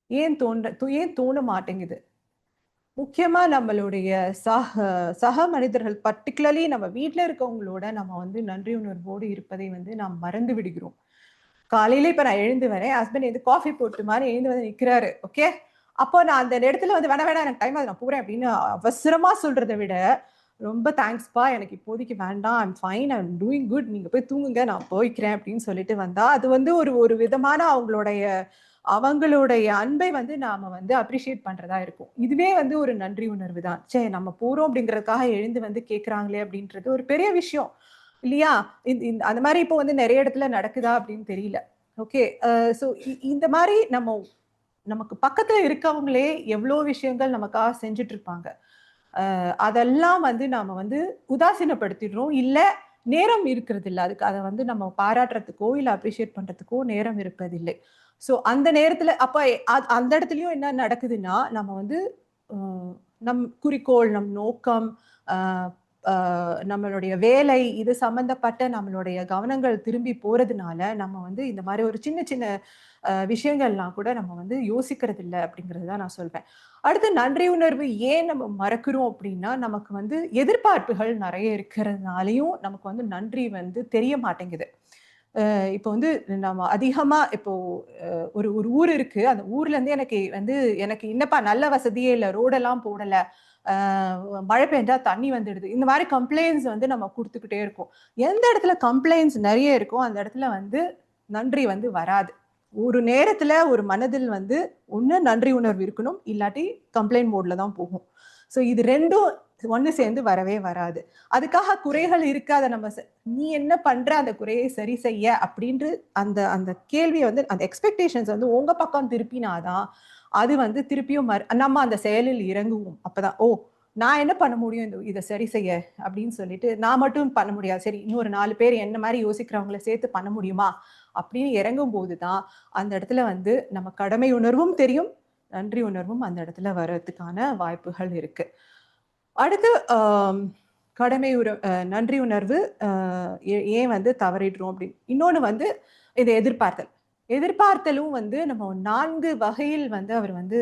ஏன் தோண மாட்டேங்குது? முக்கியமா நம்மளுடைய சக மனிதர்கள், பர்டிகுலர்லி நம்ம வீட்ல இருக்கவங்களோட நம்ம வந்து நன்றி உணர்வோடு இருப்பதை வந்து நாம் மறந்து விடுகிறோம். காலையில இப்ப நான் எழுந்து வரேன், ஹஸ்பண்ட் வந்து காஃபி போட்டு மாதிரி எழுந்து வந்து நிக்கிறாரு. ஓகே, அப்போ நான் அந்த இடத்துல வந்து வேணா வேணா எனக்கு டைம் ஆகுது நான் போறேன் அப்படின்னு அவசரமா சொல்றதை விட, ரொம்ப தேங்க்ஸ்ப்பா, எனக்கு இப்போதைக்கு வேண்டாம், I'm fine, I'm doing good, நீங்க போய் தூங்குங்க, நான் போய்க்கிறேன் அப்படின்னு சொல்லிட்டு வந்தா அது வந்து ஒரு ஒரு விதமான அவங்களுடைய அன்பை வந்து நாம வந்து அப்ரிஷியேட் பண்றதா இருக்கும். இதுவே வந்து ஒரு நன்றி உணர்வு தான். சே, நம்ம போறோம் அப்படிங்கறதுக்காக எழுந்து வந்து கேக்குறாங்களே அப்படின்றது ஒரு பெரிய விஷயம் இல்லையா? அந்த மாதிரி இப்போ வந்து நிறைய இடத்துல நடக்குதா அப்படின்னு தெரியல. ஓகே, ஸோ இந்த மாதிரி நமக்கு பக்கத்துல இருக்கவங்களே எவ்வளோ விஷயங்கள் நமக்காக செஞ்சுட்டு இருப்பாங்க. அதெல்லாம் வந்து நாம வந்து உதாசீனப்படுத்திடுறோம். இல்ல நேரம் இருக்கிறது இல்ல. அதுக்கு அதை வந்து நம்ம பாராட்டுறதுக்கோ இல்ல அப்ரிஷியேட் பண்றதுக்கோ நேரம் இருப்பதில்லை. ஸோ அந்த நேரத்துல அப்ப அந்த இடத்துலயும் என்ன நடக்குதுன்னா, நம்ம வந்து நம் குறிக்கோள், நம் நோக்கம், நம்மளுடைய வேலை, இது சம்பந்தப்பட்ட நம்மளுடைய கவனங்கள் திரும்பி போறதுனால நம்ம வந்து இந்த மாதிரி ஒரு சின்ன சின்ன விஷயங்கள்லாம் கூட நம்ம வந்து யோசிக்கிறது இல்லை அப்படிங்கிறது தான் நான் சொல்வேன். அடுத்து நன்றி உணர்வு ஏன் நம்ம மறக்கிறோம் அப்படின்னா, நமக்கு வந்து எதிர்பார்ப்புகள் நிறைய இருக்கிறதுனாலையும் நமக்கு வந்து நன்றி வந்து தெரிய மாட்டேங்குது. இப்போ வந்து நம்ம அதிகமா இப்போ ஒரு ஒரு ஊர் இருக்கு. அந்த ஊர்ல இருந்து எனக்கு என்னப்பா நல்ல வசதியே இல்ல. ரோடெல்லாம் போடல. மழை பெஞ்சா தண்ணி வந்துடுது. இந்த மாதிரி கம்ப்ளைண்ட்ஸ் வந்து நம்ம குடுத்துக்கிட்டே இருக்கோம். எந்த இடத்துல கம்ப்ளைண்ட்ஸ் நெறைய இருக்கோ, அந்த இடத்துல வந்து நன்றி வந்து வராது. ஒரு நேரத்துல ஒரு மனதில் வந்து ஒண்ணு நன்றி உணர்வு இருக்கணும். இல்லாட்டி கம்ப்ளைண்ட் மோட்ல தான் போகும். ஸோ இது 2ம் ஒண்ணு சேர்ந்து வரவே வராது. அதுக்காக குறைகள் இருக்கு. அத நம்ம நீ என்ன பண்ற அந்த குறையை சரி செய்ய அப்படின்று அந்த அந்த கேள்விய வந்து அந்த எக்ஸ்பெக்டேஷன்ஸ் வந்து உங்க பக்கம் திருப்பினாதான் அது வந்து திருப்பியும் நம்ம அந்த செயலில் இறங்குவோம். அப்பதான் ஓ நான் என்ன பண்ண முடியும் இதை சரி செய்ய அப்படின்னு சொல்லிட்டு நான் மட்டும் பண்ண முடியாது. சரி இன்னொரு 4 பேர் என்ன மாதிரி யோசிக்கிறவங்கள சேர்த்து பண்ண முடியுமா அப்படின்னு இறங்கும் போதுதான் அந்த இடத்துல வந்து நம்ம கடமை உணர்வும் தெரியும், நன்றி உணர்வும் அந்த இடத்துல வர்றதுக்கான வாய்ப்புகள் இருக்கு. அடுத்து கடமை நன்றி உணர்வு ஏன் வந்து தவறிடுறோம் அப்படின்னு இன்னொன்னு வந்து இது எதிர்பார்த்தலும் வந்து நம்ம 4 வகையில் வந்து அவர் வந்து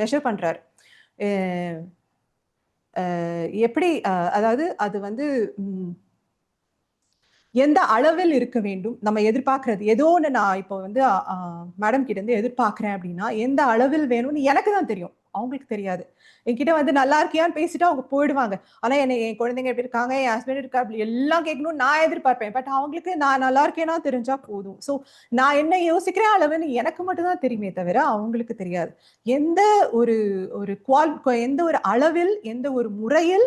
மெஷர் பண்றாரு. எப்படி அதாவது அது வந்து எந்த அளவில் இருக்க வேண்டும் நம்ம எதிர்பார்க்கறது ஏதோ ஒன்று நான் இப்போ வந்து மேடம் கிட்ட இருந்து எதிர்பார்க்கிறேன் அப்படின்னா எந்த அளவில் வேணும்னு எனக்கு தான் தெரியும், அவங்களுக்கு தெரியாது. என்கிட்ட வந்து நல்லா இருக்கியான்னு பேசிட்டு அவங்க போயிடுவாங்க. ஆனா என் குழந்தைங்க எப்படி இருக்காங்க, என் ஹஸ்பண்ட் இருக்கா அப்படி எல்லாம் கேட்கணும்னு நான் எதிர்பார்ப்பேன். பட் அவங்களுக்கு நான் நல்லா இருக்கேன்னா தெரிஞ்சா போதும். ஸோ நான் என்ன யோசிக்கிறேன் அளவுன்னு எனக்கு மட்டும் தான் தெரியுமே தவிர அவங்களுக்கு தெரியாது. எந்த ஒரு ஒரு எந்த ஒரு அளவில், எந்த ஒரு முறையில்,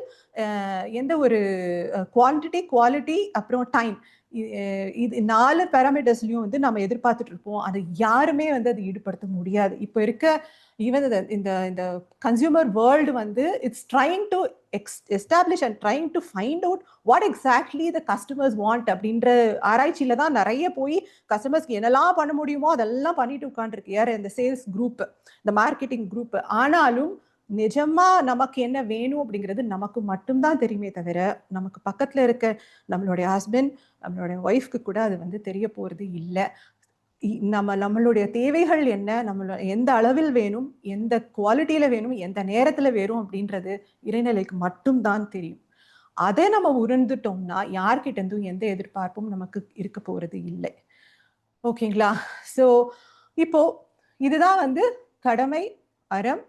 எந்த ஒரு குவான்டிட்டி, குவாலிட்டி, அப்புறம் டைம், இது 4 பேராமீட்டர்ஸ்லயும் வந்து நம்ம எதிர்பார்த்துட்டு இருப்போம். அதை யாருமே வந்து அதை ஈடுபடுத்த முடியாது. இப்போ இருக்க ஈவன் இந்த இந்த கன்சியூமர் வேர்ல்டு வந்து it's trying to establish and trying to find out what exactly the customers want அப்படின்ற ஆராய்ச்சியில தான் நிறைய போய் கஸ்டமர்ஸ்க்கு என்னெல்லாம் பண்ண முடியுமோ அதெல்லாம் பண்ணிட்டு உட்காந்துருக்கு யார் இந்த சேல்ஸ் குரூப், இந்த மார்க்கெட்டிங் குரூப். ஆனாலும் நிஜமா நமக்கு என்ன வேணும் அப்படிங்கிறது நமக்கு மட்டும்தான் தெரியுமே தவிர நமக்கு பக்கத்துல இருக்க நம்மளுடைய ஹஸ்பண்ட், நம்மளுடைய ஒய்ஃப்க்கு கூட அது வந்து தெரிய போறது இல்லை. நம்மளுடைய தேவைகள் என்ன, எந்த அளவில் வேணும், எந்த குவாலிட்டியில வேணும், எந்த நேரத்துல வேணும் அப்படின்றது இறைநிலைக்கு மட்டும்தான் தெரியும். அதை நம்ம உணர்ந்துட்டோம்னா யார்கிட்ட இருந்தும் எந்த எதிர்பார்ப்பும் நமக்கு இருக்க போறது இல்லை. ஓகேங்களா? ஸோ இப்போ இதுதான் வந்து கடமை, அறம்,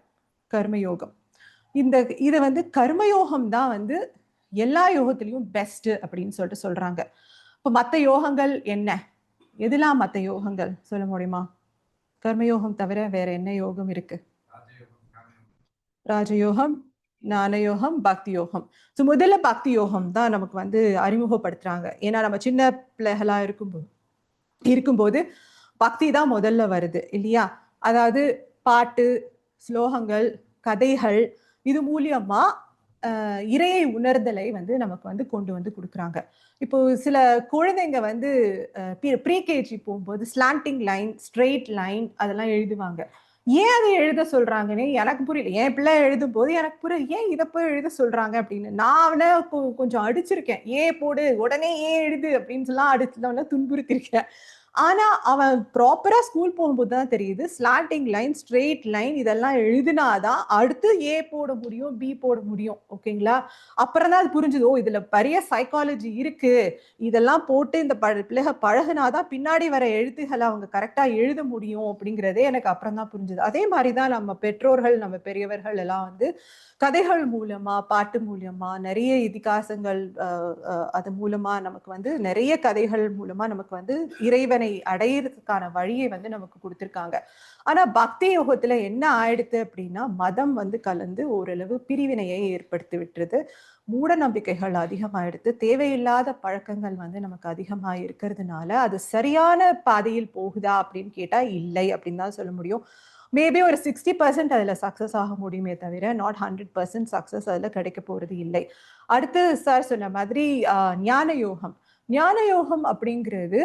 கர்மயோகம். இதை வந்து கர்மயோகம் தான் வந்து எல்லா யோகத்திலையும் பெஸ்ட் அப்படின்னு சொல்லிட்டு சொல்றாங்க. இப்போ மற்ற யோகங்கள் என்ன, எதெல்லாம் மற்ற யோகங்கள் சொல்ல முடியுமா? கர்மயோகம் தவிர வேற என்ன யோகம் இருக்கு? ராஜயோகம், ஞான யோகம், பக்தி யோகம். ஸோ முதல்ல பக்தி யோகம் தான் நமக்கு வந்து அறிமுகப்படுத்துறாங்க. ஏன்னா நம்ம சின்ன பிள்ளைகளா இருக்கும்போது பக்தி தான் முதல்ல வருது இல்லையா? அதாவது பாட்டு, ஸ்லோகங்கள், கதைகள், இது மூலியமா இறையை உணர்தலை வந்து நமக்கு வந்து கொண்டு வந்து கொடுக்குறாங்க. இப்போ சில குழந்தைங்க வந்து ப்ரீகேஜி போகும்போது ஸ்லாண்டிங் லைன், ஸ்ட்ரெயிட் லைன் அதெல்லாம் எழுதுவாங்க. ஏன் அதை எழுத சொல்றாங்கன்னு எனக்கு புரியல. என் பிள்ளை எழுதும் போது எனக்கு புரியல, ஏன் இதை போய் எழுத சொல்றாங்க அப்படின்னு. நான் அவனை கொஞ்சம் அடிச்சிருக்கேன். ஏன் போடு, உடனே ஏன் எழுது அப்படின்னு சொல்லலாம் அடிச்சவன துன்புறுத்திருக்கேன். ஆனா அவன் ப்ராப்பரா ஸ்கூல் போகும்போது தான் தெரியுது ஸ்லாண்டிங் லைன், ஸ்ட்ரெயிட் லைன் இதெல்லாம் எழுதினாதான் அடுத்து ஏ போட முடியும், பி போட முடியும். ஓகேங்களா? அப்புறம் தான் அது புரிஞ்சுது, ஓ இதுல பெரிய சைக்காலஜி இருக்கு, இதெல்லாம் போட்டு இந்த பிள்ளைக பழகுனாதான் பின்னாடி வர எழுத்துக்களை அவங்க கரெக்டா எழுத முடியும் அப்படிங்கிறதே எனக்கு அப்புறம் தான் புரிஞ்சுது. அதே மாதிரிதான் நம்ம பெற்றோர்கள், நம்ம பெரியவர்கள் எல்லாம் வந்து கதைகள் மூலமா, பாட்டு மூலமா, நிறைய இதிகாசங்கள் அது மூலமா நமக்கு வந்து நிறைய கதைகள் மூலமா நமக்கு வந்து இறைவனை அடையிறதுக்கான வழியை வந்து நமக்கு கொடுத்திருக்காங்க. ஆனா பக்தி யோகத்துல என்ன ஆயிடுது அப்படின்னா மதம் வந்து கலந்து ஓரளவு பிரிவினையை ஏற்படுத்தி விட்டுருது. மூட நம்பிக்கைகள் அதிகமாயிடுது. தேவையில்லாத பழக்கங்கள் வந்து நமக்கு அதிகமா இருக்கிறதுனால அது சரியான பாதையில் போகுதா அப்படின்னு கேட்டா இல்லை அப்படின்னு தான் சொல்ல முடியும். மேபி ஒரு 60% அதில் சக்ஸஸ் ஆக முடியுமே தவிர நாட் 100% சக்ஸஸ் அதில் கிடைக்க போகிறது இல்லை. அடுத்து சார் சொன்ன மாதிரி ஞான யோகம். ஞான யோகம் அப்படிங்கிறது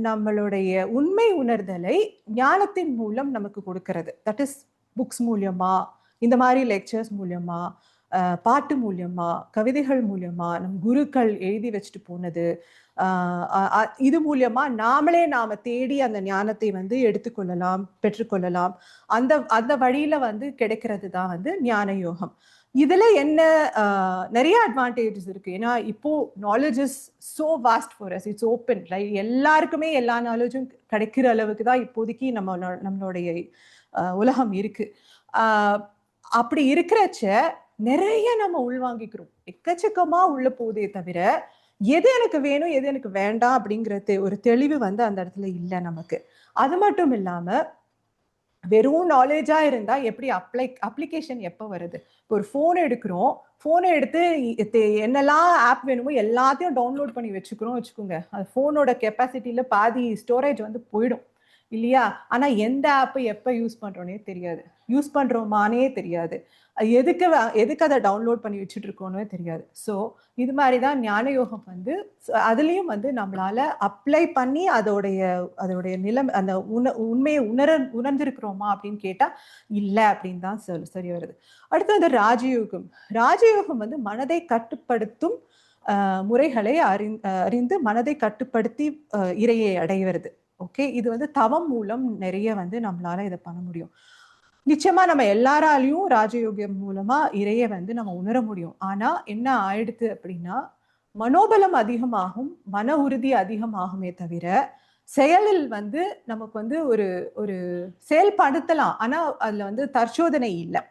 நம்மளுடைய உண்மை உணர்தலை ஞானத்தின் மூலம் நமக்கு கொடுக்கிறது. தட் இஸ் புக்ஸ் மூலியமா, இந்த மாதிரி லெக்சர்ஸ் மூலியமா, பாட்டு மூலியமா, கவிதைகள் மூலியமா, நம் குருக்கள் எழுதி வச்சுட்டு போனது, இது மூலியமா நாம தேடி அந்த ஞானத்தை வந்து எடுத்துக்கொள்ளலாம், பெற்றுக்கொள்ளலாம். அந்த அந்த வழியில வந்து கிடைக்கிறது தான் வந்து ஞான யோகம். இதுல என்ன நிறைய அட்வான்டேஜஸ் இருக்கு. ஏன்னா இப்போ knowledge is so vast for us, it's open, right? எல்லாருக்குமே எல்லா நாலேஜும் கிடைக்கிற அளவுக்கு தான் இப்போதைக்கு நம்மளுடைய உலகம் இருக்கு. அப்படி இருக்கிறச்ச நிறைய நம்ம உள்வாங்கிக்கிறோம், எக்கச்சக்கமா உள்ள போதே தவிர எது எனக்கு வேணும் எது எனக்கு வேண்டாம் அப்படிங்கிற ஒரு தெளிவு வந்து அந்த இடத்துல இல்லை நமக்கு. அது மட்டும் இல்லாம வெறும் நாலேஜா இருந்தா எப்படி அப்ளிகேஷன் எப்போ வருது? ஒரு ஃபோன் எடுக்கிறோம், ஃபோனை எடுத்து என்னெல்லாம் ஆப் வேணுமோ எல்லாத்தையும் டவுன்லோட் பண்ணி வச்சுக்கிறோம் வச்சுக்கோங்க, அது ஃபோனோட கெப்பாசிட்டியில பாதி ஸ்டோரேஜ் வந்து போயிடும் இல்லையா? ஆனா எந்த ஆப் எப்ப யூஸ் பண்றோன்னே தெரியாது, யூஸ் பண்றோமானே தெரியாது, எதுக்கு அதை டவுன்லோட் பண்ணி வச்சுட்டு இருக்கோன்னே தெரியாது. ஸோ இது மாதிரி தான் ஞான யோகம் வந்து அதுலயும் வந்து நம்மளால அப்ளை பண்ணி அதோடைய நிலைமை அந்த உண்மையை உணர்ந்திருக்கிறோமா அப்படின்னு கேட்டா இல்லை அப்படின்னு தான் சரி வருது. அடுத்து வந்து ராஜயோகம். ராஜயோகம் வந்து மனதை கட்டுப்படுத்தும் முறைகளை அறிந்து மனதை கட்டுப்படுத்தி இறையை அடைவது. ஓகே, இது வந்து தவம் மூலம் நிறைய வந்து நம்மளால இதை பண்ண முடியும். நிச்சயமா நம்ம எல்லாராலையும் ராஜயோகம் மூலமா இறைய வந்து நம்ம உணர முடியும். ஆனா என்ன ஆயிடுது அப்படின்னா, மனோபலம் அதிகமாகும், மன உறுதி அதிகமாகுமே தவிர செயலில் வந்து நமக்கு வந்து ஒரு ஒரு செயல்படுத்தலாம், ஆனா அதுல வந்து தற்சோதனை இல்லை.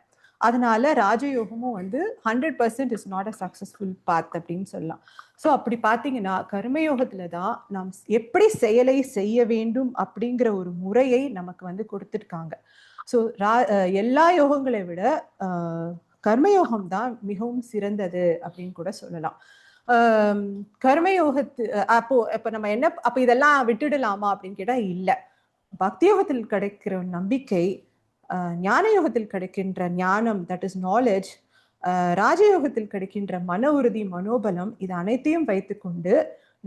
அதனால ராஜயோகமும் வந்து 100% இஸ் நாட் அ சக்சஸ்ஃபுல் பாத் அப்படின்னு சொல்லலாம். ஸோ அப்படி பார்த்தீங்கன்னா கர்மயோகத்துல தான் நாம் எப்படி செயலை செய்ய வேண்டும் அப்படிங்கிற ஒரு முறையை நமக்கு வந்து கொடுத்துருக்காங்க. ஸோ எல்லா யோகங்களை விட கர்மயோகம் தான் மிகவும் சிறந்தது அப்படின்னு கூட சொல்லலாம். கர்மயோகத்து அப்போ நம்ம என்ன அப்போ இதெல்லாம் விட்டுடலாமா அப்படின்னு கேட்டா இல்லை. பக்தி யோகத்தில் கிடைக்கிற நம்பிக்கை, ஞான யோகத்தில் கிடைக்கின்ற ஞானம், தட் இஸ் நாலேஜ், ராஜயோகத்தில் கிடைக்கின்ற மன உறுதி, மனோபலம், இது அனைத்தையும் வைத்துக்கொண்டு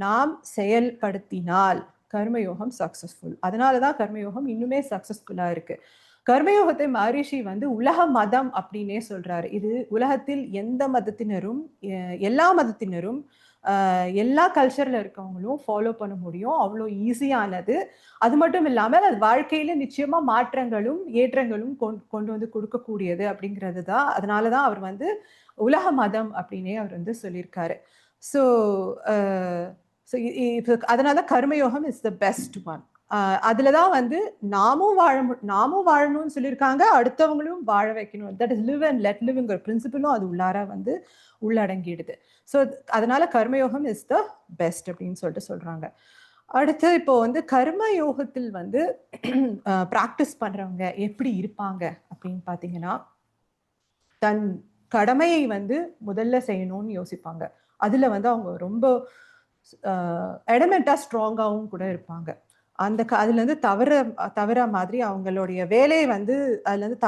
நாம் செயல்படுத்தினால் கர்மயோகம் சக்சஸ்ஃபுல். அதனாலதான் கர்மயோகம் இன்னுமே சக்சஸ்ஃபுல்லா இருக்கு. கர்மயோகத்தை மகரிஷி வந்து உலக மதம் அப்படின்னே சொல்றாரு. இது உலகத்தில் எந்த மதத்தினரும் எல்லா மதத்தினரும் எல்லா கல்ச்சர்ல இருக்கவங்களும் ஃபாலோ பண்ண முடியும், அவ்வளோ ஈஸியானது. அது மட்டும் இல்லாமல் அது வாழ்க்கையில நிச்சயமா மாற்றங்களும் ஏற்றங்களும் கொண்டு வந்து கொடுக்கக்கூடியது அப்படிங்கிறது தான். அதனாலதான் அவர் வந்து உலக மதம் அப்படின்னே அவர் வந்து சொல்லியிருக்காரு. ஸோ அதனால கர்மயோகம் இஸ் த பெஸ்ட் ஒன். அதுலதான் வந்து நாமும் வாழணும்னு சொல்லியிருக்காங்க, அடுத்தவங்களும் வாழ வைக்கணும். That is live and let லிவ்ங்கிற பிரின்சிபலும் அது உள்ளார வந்து உள்ளடங்கிடுது. ஸோ அதனால கர்மயோகம் இஸ் த பெஸ்ட் அப்படின்னு சொல்லிட்டு சொல்றாங்க. அடுத்து இப்போ வந்து கர்மயோகத்தில் வந்து பிராக்டிஸ் பண்றவங்க எப்படி இருப்பாங்க அப்படின்னு பாத்தீங்கன்னா, தன் கடமையை வந்து முதல்ல செய்யணும்னு யோசிப்பாங்க. அதுல வந்து அவங்க ரொம்ப எடமெண்டா ஸ்ட்ராங்காகவும் கூட இருப்பாங்க. அதுல இருந்து தவற மாதிரி அவங்களுடைய வேலையை வந்து அதுல இருந்து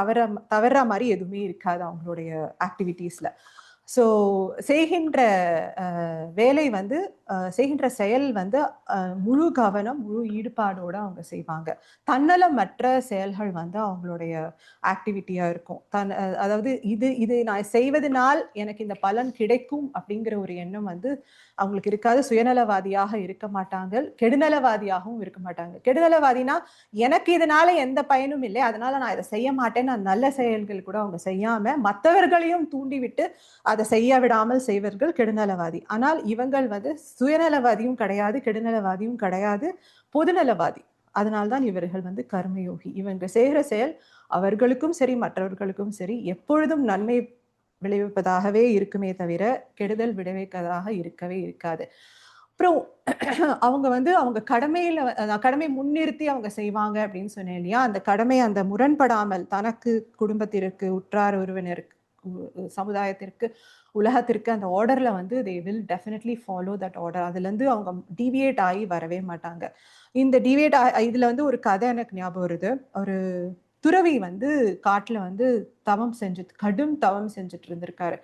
தவற மாதிரி எதுவுமே இருக்காது அவங்களுடைய ஆக்டிவிட்டீஸ்ல. ஸோ செய்கின்ற வேலை வந்து செய்கின்ற செயல் வந்து முழு கவனம், முழு ஈடுபாடோட அவங்க செய்வாங்க. தன்னலமற்ற செயல்கள் வந்து அவங்களுடைய ஆக்டிவிட்டியா இருக்கும். அதாவது இது நான் செய்வதனால் எனக்கு இந்த பலன் கிடைக்கும் அப்படிங்கிற ஒரு எண்ணம் வந்து அவங்களுக்கு இருக்காது. சுயநலவாதியாக இருக்க மாட்டாங்க, கெடுநலவாதியாகவும் இருக்க மாட்டாங்க. கெடுநலவாதினா எனக்கு இதனால எந்த பயனும் இல்லை, அதனால நான் இதை செய்ய மாட்டேன்னு நல்ல செயல்கள் கூட அவங்க செய்யாம மற்றவர்களையும் தூண்டிவிட்டு அதை செய்ய விடாமல் செய்வர்கள் கெடுநலவாதி. ஆனால் இவங்கள் வந்து சுயநலவாதியும் கிடையாது, கெடுநலவாதியும் கிடையாது, பொதுநலவாதி. அதனால்தான் இவர்கள் வந்து கர்மயோகி. இவங்க செய்கிற செயல் அவர்களுக்கும் சரி மற்றவர்களுக்கும் சரி எப்பொழுதும் நன்மை விளைவிப்பதாகவே இருக்குமே தவிர கெடுதல் விளைவிப்பதாக இருக்கவே இருக்காது. அப்புறம் அவங்க வந்து அவங்க கடமை முன்னிறுத்தி அவங்க செய்வாங்க அப்படின்னு சொன்னேன் இல்லையா? அந்த கடமை அந்த முரண்படாமல் தனக்கு, குடும்பத்திற்கு, உற்றார் உறவினருக்கு, சமுதாயத்திற்கு, உலகத்திற்கு அந்த ஆர்டர்ல வந்து they will definitely follow that order. அதுல இருந்து அவங்க டிவியேட் ஆகி வரவே மாட்டாங்க. இந்த டிவியேட் இதுல வந்து ஒரு கதை எனக்கு ஞாபகம் வருது. ஒரு துறவி வந்து காட்டுல வந்து கடும் தவம் செஞ்சுட்டு இருந்திருக்காரு.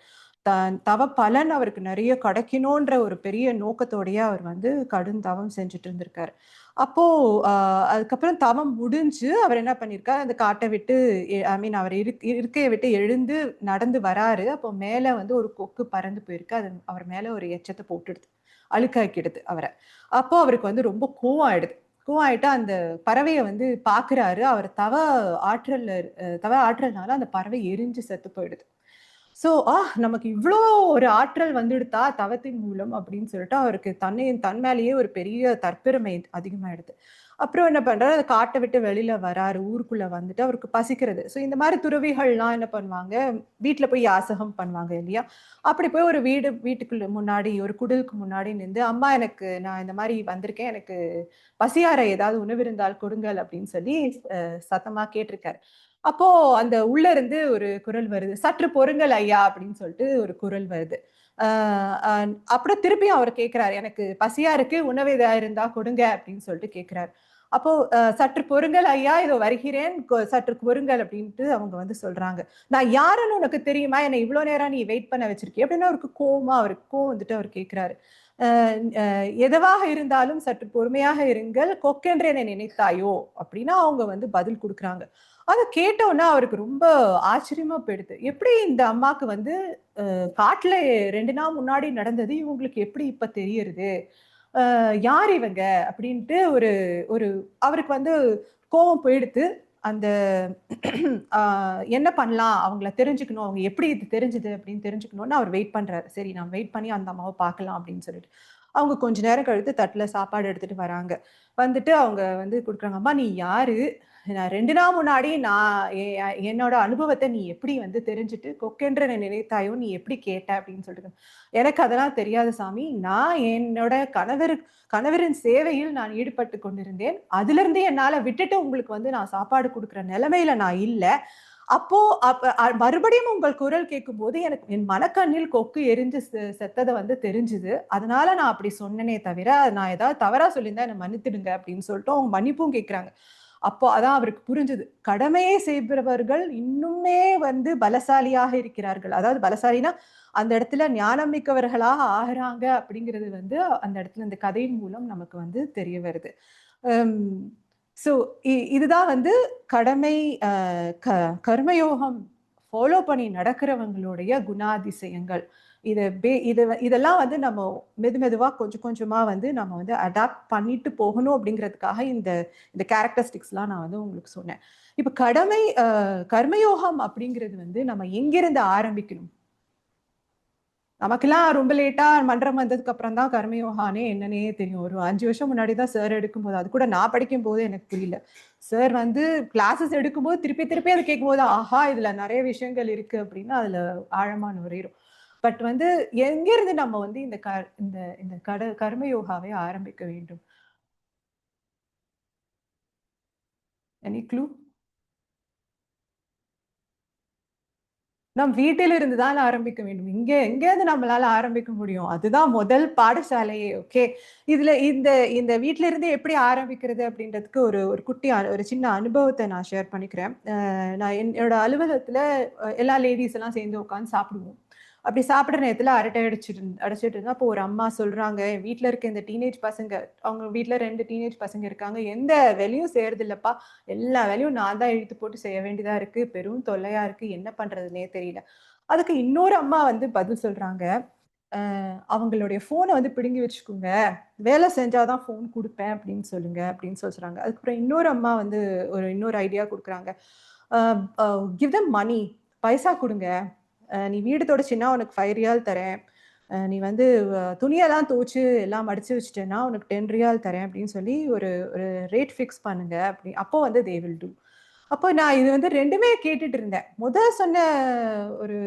தவ பலன் அவருக்கு நிறைய கிடைக்கணும்ன்ற ஒரு பெரிய நோக்கத்தோடய அவர் வந்து கடும் தவம் செஞ்சுட்டு இருந்திருக்காரு. அப்போ அதுக்கப்புறம் தவம் முடிஞ்சு அவர் என்ன பண்ணிருக்காரு, அந்த காட்டை விட்டு அவர் இருக்கையை விட்டு எழுந்து நடந்து வராரு. அப்போ மேல வந்து ஒரு கொக்கு பறந்து போயிருக்கு. அது அவர் மேல ஒரு எச்சத்தை போட்டுடுது, அழுக்காக்கிடுது அவரை. அப்போ அவருக்கு வந்து ரொம்ப கோவம் ஆயிட்டு அந்த பறவையை வந்து பாக்குறாரு. அவர் தவ ஆற்றல்னால அந்த பறவை எரிஞ்சு செத்து போயிடுது. ஸோ, நமக்கு இவ்ளோ ஒரு ஆற்றல் வந்துடுதா தவத்தின் மூலம் அப்படின்னு சொல்லிட்டு அவருக்கு தன் மேலேயே ஒரு பெரிய தற்பெருமை அதிகமாயிடுது. அப்புறம் என்ன பண்றாரு, அத காட்ட விட்டு வெளியில வராரு. ஊருக்குள்ள வந்துட்டு அவருக்கு பசிக்கிறது. ஸோ இந்த மாரி துறவிகள்லாம் என்ன பண்ணுவாங்க, வீட்ல போய் யாசகம் பண்ணுவாங்க இல்லையா? அப்படி போய் ஒரு வீட்டுக்குள்ள முன்னாடி ஒரு குடிலுக்கு முன்னாடி நிண்டு, "அம்மா நான் இந்த மாரி வந்திருக்கேன். எனக்கு பசியாற ஏதாவது உணவு இருந்தால் கொடுங்கள்" அப்படின்னு சொல்லி சத்தமா கேட்டிருக்காரு. அப்போ அந்த உள்ள இருந்து ஒரு குரல் வருது. "சற்று பொறுங்கள் ஐயா" அப்படின்னு சொல்லிட்டு ஒரு குரல் வருது. அ அ அப்புறம் திருப்பியும் அவர் கேட்கிறாரு. "எனக்கு பசியா இருக்கு. உணவு ஏதா இருந்தா கொடுங்க" அப்படின்னு சொல்லிட்டு கேட்கிறாரு. அப்போ "சற்று பொறுங்கள் ஐயா, இதோ வருகிறேன். சற்று பொறுங்கள்" அப்படின்ட்டு அவங்க வந்து சொல்றாங்க. "நான் யாருன்னு உனக்கு தெரியுமா? என்னை இவ்ளோ நேரம் நீ வெயிட் பண்ண வச்சிருக்கியே" அப்படின்னு அவருக்கு கோவம் வந்துட்டு அவர் கேட்கிறாரு. "அ அ எதுவாக இருந்தாலும் சற்று பொறுமையாக இருங்கள். கொக்கென்று என்னை நினைத்தாயோ?" அப்படின்னு அவங்க வந்து பதில் குடுக்குறாங்க. அத கேட்டவுனே அவருக்கு ரொம்ப ஆச்சரியமா போயிடுது. எப்படி இந்த அம்மாக்கு வந்து காட்டுல 2 நாள் முன்னாடி நடந்தது இவங்களுக்கு எப்படி இப்ப தெரியறது? யார் இவங்க? அப்படின்ட்டு ஒரு ஒரு அவருக்கு வந்து கோவம் போயிடுத்து. அந்த அ என்ன பண்ணலாம்? அவங்கள தெரிஞ்சுக்கணும். அவங்க எப்படி இது தெரிஞ்சது அப்படின்னு தெரிஞ்சுக்கணும்னு அவர் வெயிட் பண்றாரு. சரி நான் வெயிட் பண்ணி அந்த அம்மாவ பார்க்கலாம் அப்படின்னு சொல்லிட்டு. அவங்க கொஞ்ச நேரம் கழித்து தட்டுல சாப்பாடு எடுத்துட்டு வராங்க. வந்துட்டு அவங்க வந்து குடுக்குறாங்க. "அம்மா நீ யாரு? நான் 2 நாள் முன்னாடி என்னோட அனுபவத்த நீ எப்படி வந்து தெரிஞ்சுட்டு, கொக்கென்று என்னை நினைத்தாயோ! நீ எப்படி கேட்ட?" அப்படின்னு சொல்லிட்டு. "எனக்கு அதெல்லாம் தெரியாது சாமி. நான் என்னோட கணவரின் சேவையில் நான் ஈடுபட்டுக் கொண்டிருந்தேன். அதிலிருந்து என்னால விட்டுட்டு உங்களுக்கு வந்து நான் சாப்பாடு குடுக்குற நிலைமையில நான் இல்ல. அப்போ மறுபடியும் உங்கள் குரல் கேட்கும்போது எனக்கு என் மனக்கண்ணில் கொக்கு எரிஞ்சு செத்தத வந்து தெரிஞ்சுது. அதனால நான் அப்படி சொன்னேனே தவிர, நான் ஏதாவது தவறா சொல்லியிருந்தா என்ன மன்னித்துடுங்க அப்படின்னு சொல்லிட்டு அவங்க மன்னிப்பும் கேட்கிறாங்க. அப்போ அதான் அவருக்கு புரிஞ்சது. கடமையை செய்பவர்கள் இன்னுமே வந்து பலசாலியாக இருக்கிறார்கள். அதாவது பலசாலினா, அந்த இடத்துல ஞானம் மிக்கவர்களாக ஆகுறாங்க அப்படிங்கிறது வந்து அந்த இடத்துல இந்த கதையின் மூலம் நமக்கு வந்து தெரிய வருது. அம் ஸோ இதுதான் வந்து கடமை அ க கர்மயோகம் ஃபாலோ பண்ணி நடக்கிறவங்களுடைய குணாதிசயங்கள். இதெல்லாம் வந்து நம்ம மெதுவா கொஞ்சம் கொஞ்சமா வந்து நம்ம வந்து அடாப்ட் பண்ணிட்டு போகணும் அப்படிங்கிறதுக்காக இந்த இந்த கேரக்டரிஸ்டிக்ஸ்லாம் நான் வந்து உங்களுக்கு சொன்னேன். இப்ப கர்மயோகம் அப்படிங்கிறது வந்து நம்ம எங்கிருந்து ஆரம்பிக்கணும்? நமக்கெல்லாம் ரொம்ப லேட்டா மன்றம் வந்ததுக்கு அப்புறம் தான் கர்மயோகானே என்னன்னே தெரியும். ஒரு 5 வருஷம் முன்னாடி தான் சார் எடுக்கும்போது, அது கூட நான் படிக்கும்போது எனக்கு புரியல. சார் வந்து கிளாஸஸ் எடுக்கும்போது திருப்பி திருப்பி அத கேட்கும்போது, ஆஹா! இதுல நெறைய விஷயங்கள் இருக்கு அப்படின்னு அதுல ஆழமா நுரையிரும். பட் வந்து எங்கிருந்து நம்ம வந்து இந்த இந்த கர்ம யோகாவை ஆரம்பிக்க வேண்டும்? Any clue? நம் வீட்டிலிருந்து தான் ஆரம்பிக்க வேண்டும். எங்கேருந்து நம்மளால ஆரம்பிக்க முடியும்? அதுதான் முதல் பாடசாலையே. ஓகே. இந்த இந்த வீட்ல இருந்து எப்படி ஆரம்பிக்கிறது அப்படின்றதுக்கு ஒரு ஒரு ஒரு சின்ன அனுபவத்த நான் ஷேர் பண்ணிக்கிறேன். நான் என்னோட அலுவலகத்துல எல்லா லேடீஸ் எல்லாம் சேர்ந்து உட்கார்ந்து சாப்பிடுவோம். அப்படி சாப்பிடுற நேரத்துல அரட்டை அடிச்சிட்டு இருந்தோம். அப்போ ஒரு அம்மா சொல்றாங்க, "என் வீட்ல இருக்க இந்த டீனேஜ் பசங்க" அவங்க வீட்ல 2 டீனேஜ் பசங்க இருக்காங்க. "எந்த வேலையும் செய்றதில்லப்பா. எல்லா வேலையும் நான் தான் இழுத்து போட்டு செய்ய வேண்டியதா இருக்கு. பெரும் தொல்லையா இருக்கு. என்ன பண்றதுன்னே தெரியல." அதுக்கு இன்னொரு அம்மா வந்து பதில் சொல்றாங்க. அவங்களுடைய ஃபோன வந்து பிடுங்கி வச்சுக்குங்க. வேலை செஞ்சா தான் ஃபோன் குடுப்பேன் அப்படின்னு சொல்லுங்க அப்படின்னு சொல்றாங்க. அதுக்கப்புறம் இன்னொரு அம்மா வந்து இன்னொரு ஐடியா குடுக்குறாங்க. அ அ கிவ் தெம் மனி. பைசா குடுங்க. நீ வீடு தொடச்சின்னா உனக்கு 5 ரியால் தரேன். நீ வந்து துணியெல்லாம் துவச்சு எல்லாம் மடிச்சு வச்சுட்டேன்னா உனக்கு 10 ரியால் தரேன் அப்படின்னு சொல்லி ஒரு ஒரு ரேட் ஃபிக்ஸ் பண்ணுங்க. அப்போ வந்து தே வில் டூ. அப்போ நான் இது வந்து 2மே கேட்டுட்டு இருந்தேன். சொன்ன ஒரு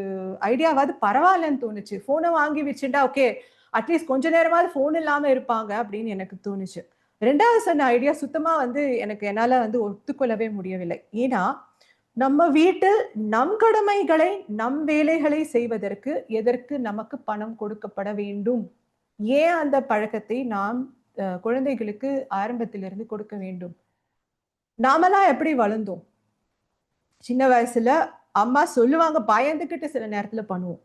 ஐடியாவாவது பரவாயில்லன்னு தோணுச்சு. ஃபோன வாங்கி வச்சுட்டா, ஓகே. அட்லீஸ்ட் கொஞ்ச நேரமாவது ஃபோன் இல்லாம இருப்பாங்க அப்படின்னு எனக்கு தோணுச்சு. 2வது சொன்ன ஐடியா சுத்தமா வந்து என்னால வந்து ஒத்துக்கொள்ளவே முடியவில்லை. ஏன்னா, நம்ம வீட்டில் நம் கடமைகளை, நம் வேலைகளை செய்வதற்கு எதற்கு நமக்கு பணம் கொடுக்கப்பட வேண்டும்? ஏன் அந்த பழக்கத்தை நாம் குழந்தைகளுக்கு ஆரம்பத்திலிருந்து கொடுக்க வேண்டும்? நாமெல்லாம் எப்படி வளர்ந்தோம்? சின்ன வயசுல அம்மா சொல்லுவாங்க, பயந்துகிட்டு சில நேரத்துல பண்ணுவோம்.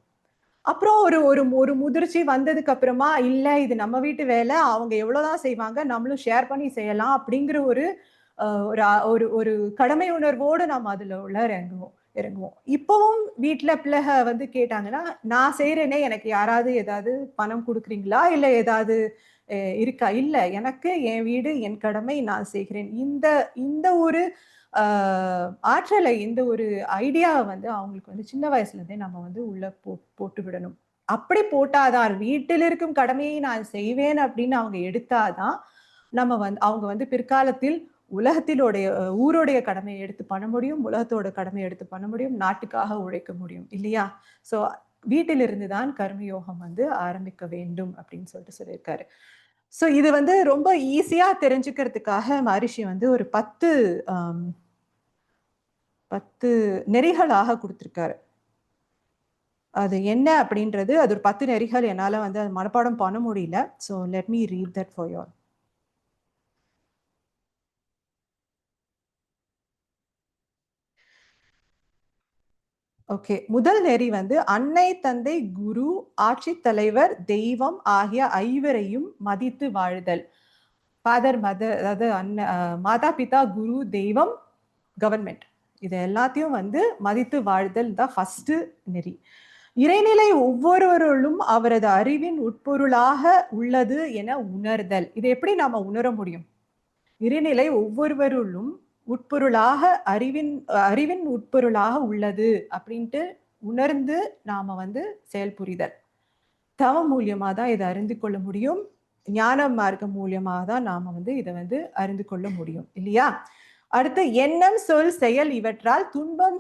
அப்புறம் ஒரு ஒரு ஒரு முதிர்ச்சி வந்ததுக்கு அப்புறமா, இல்ல இது நம்ம வீட்டு வேலை. அவங்க எவ்வளோதான் செய்வாங்க. நம்மளும் ஷேர் பண்ணி செய்யலாம் அப்படிங்கிற ஒரு அ ஒரு ஒரு ஒரு கடமை உணர்வோடு நம்ம அதுல உள்ள இறங்குவோம். இப்பவும் வீட்ல பிள்ளைக வந்து கேட்டாங்கன்னா, நான் செய்றேனே எனக்கு யாராவது ஏதாவது பணம் குடுக்குறீங்களா? இல்ல ஏதாவது இருக்கா? இல்ல எனக்கு என் வீடு, என் கடமை நான் செய்கிறேன். இந்த இந்த ஒரு ஆற்றலை, இந்த ஒரு ஐடியாவை வந்து அவங்களுக்கு வந்து சின்ன வயசுல இருந்தே நம்ம வந்து உள்ள போட்டு விடணும். அப்படி போட்டாதான், வீட்டில் இருக்கும் கடமையை நான் செய்வேன் அப்படின்னு அவங்க எடுத்தாதான் நம்ம வந்து அவங்க வந்து பிற்காலத்தில் உலகத்திலுடைய ஊருடைய கடமையை எடுத்து பண்ண முடியும், உலகத்தோட கடமையை எடுத்து பண்ண முடியும், நாட்டுக்காக உழைக்க முடியும் இல்லையா? ஸோ வீட்டிலிருந்து தான் கர்மயோகம் வந்து ஆரம்பிக்க வேண்டும் அப்படின்னு சொல்லிட்டு சொல்லியிருக்காரு. ஸோ இது வந்து ரொம்ப ஈஸியா தெரிஞ்சுக்கிறதுக்காக மகரிஷி வந்து ஒரு 10 நெறிகளாக கொடுத்திருக்காரு. அது என்ன அப்படின்றது, அது ஒரு 10 நெறிகள் என்னால வந்து அது மனப்பாடம் பண்ண முடியல. So let me read that for you all. Okay. முதல் நெறி வந்து அன்னை, தந்தை, குரு, ஆட்சித் தலைவர், தெய்வம் ஆகிய ஐவரையும் மதித்து வாழுதல். ஃபாதர், மதர், அதாவது மாதா, பிதா, குரு, தெய்வம், கவர்மெண்ட், இது எல்லாத்தையும் வந்து மதித்து வாழ்தல் தான் ஃபர்ஸ்ட் நெறி. இறைநிலை ஒவ்வொருவருளும் அவரது அறிவின் உட்பொருளாக உள்ளது என உணர்தல். இதை எப்படி நாம உணர முடியும்? இறைநிலை ஒவ்வொருவருளும் உட்பொருளாக அறிவின் உட்பொருளாக உள்ளது அப்படின்ட்டு உணர்ந்து நாம வந்து செயல் புரிதல். தவம் மூலியமா தான் இதை அறிந்து கொள்ள முடியும். ஞான மார்க்கம் மூலியமாக தான் நாம வந்து இதை வந்து அறிந்து கொள்ள முடியும் இல்லையா? அடுத்து எண்ணம், சொல், செயல் இவற்றால் துன்பம்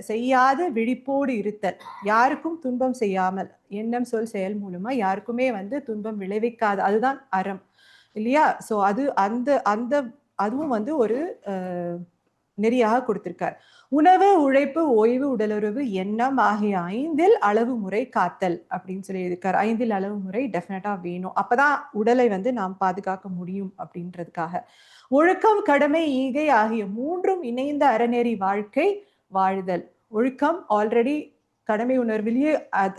செய்யாது விழிப்போடு இருத்தல். யாருக்கும் துன்பம் செய்யாமல், எண்ணம், சொல், செயல் மூலமா யாருக்குமே வந்து துன்பம் விளைவிக்காது, அதுதான் அறம் இல்லையா? ஸோ அது அந்த அந்த அதுவும் வந்து ஒரு நெறியாக கொடுத்திருக்கார். உணவு, உழைப்பு, ஓய்வு, உடலுறவு, எண்ணம் ஆகிய 5 அளவு முறை காத்தல் அப்படின்னு சொல்லி இருக்கார். 5 அளவு முறை டெஃபினட்டா வேணும். அப்பதான் உடலை வந்து நாம் பாதுகாக்க முடியும் அப்படின்றதுக்காக. ஒழுக்கம், கடமை, ஈகை ஆகிய 3ம் இணைந்த அறநெறி வாழ்க்கை வாழுதல். ஒழுக்கம் ஆல்ரெடி கடமை உணர்விலேயே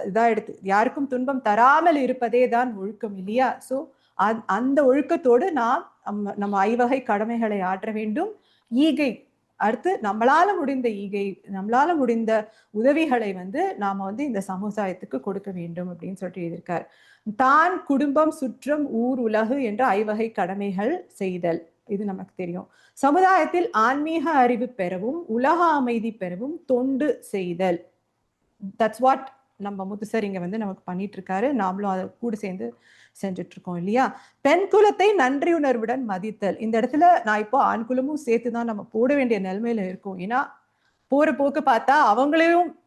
இதான் எடுத்து, யாருக்கும் துன்பம் தராமல் இருப்பதே தான் ஒழுக்கம் இல்லையா? ஸோ அந்த ஒழுக்கத்தோடு நாம் நம்ம ஐவகை கடமைகளை ஆற்ற வேண்டும். ஈகை, அடுத்து நம்மளால முடிந்த ஈகை, நம்மளால முடிந்த உதவிகளை வந்து நாம வந்து இந்த சமுதாயத்துக்கு கொடுக்க வேண்டும் அப்படின்னு சொல்லிட்டு எழுதியிருக்கார். தான், குடும்பம், சுற்றம், ஊர், உலகு என்ற ஐவகை கடமைகள் செய்தல், இது நமக்கு தெரியும். சமுதாயத்தில் ஆன்மீக அறிவு பெறவும் உலக அமைதி பெறவும் தொண்டு செய்தல். தட்ஸ் வாட் நம்ம முத்துசர் இங்க வந்து நமக்கு பண்ணிட்டு இருக்காரு. நாமளும் அதை கூட சேர்ந்து செஞ்சுட்டு இருக்கோம் இல்லையா? பெண் குலத்தை நன்றியுணர்வுடன் மதித்தல். இந்த இடத்துல நான் இப்போ ஆண் குலமும் சேர்த்துதான் நம்ம போட வேண்டிய நிலைமையில இருக்கும். ஏன்னா போற போக்கு பார்த்தா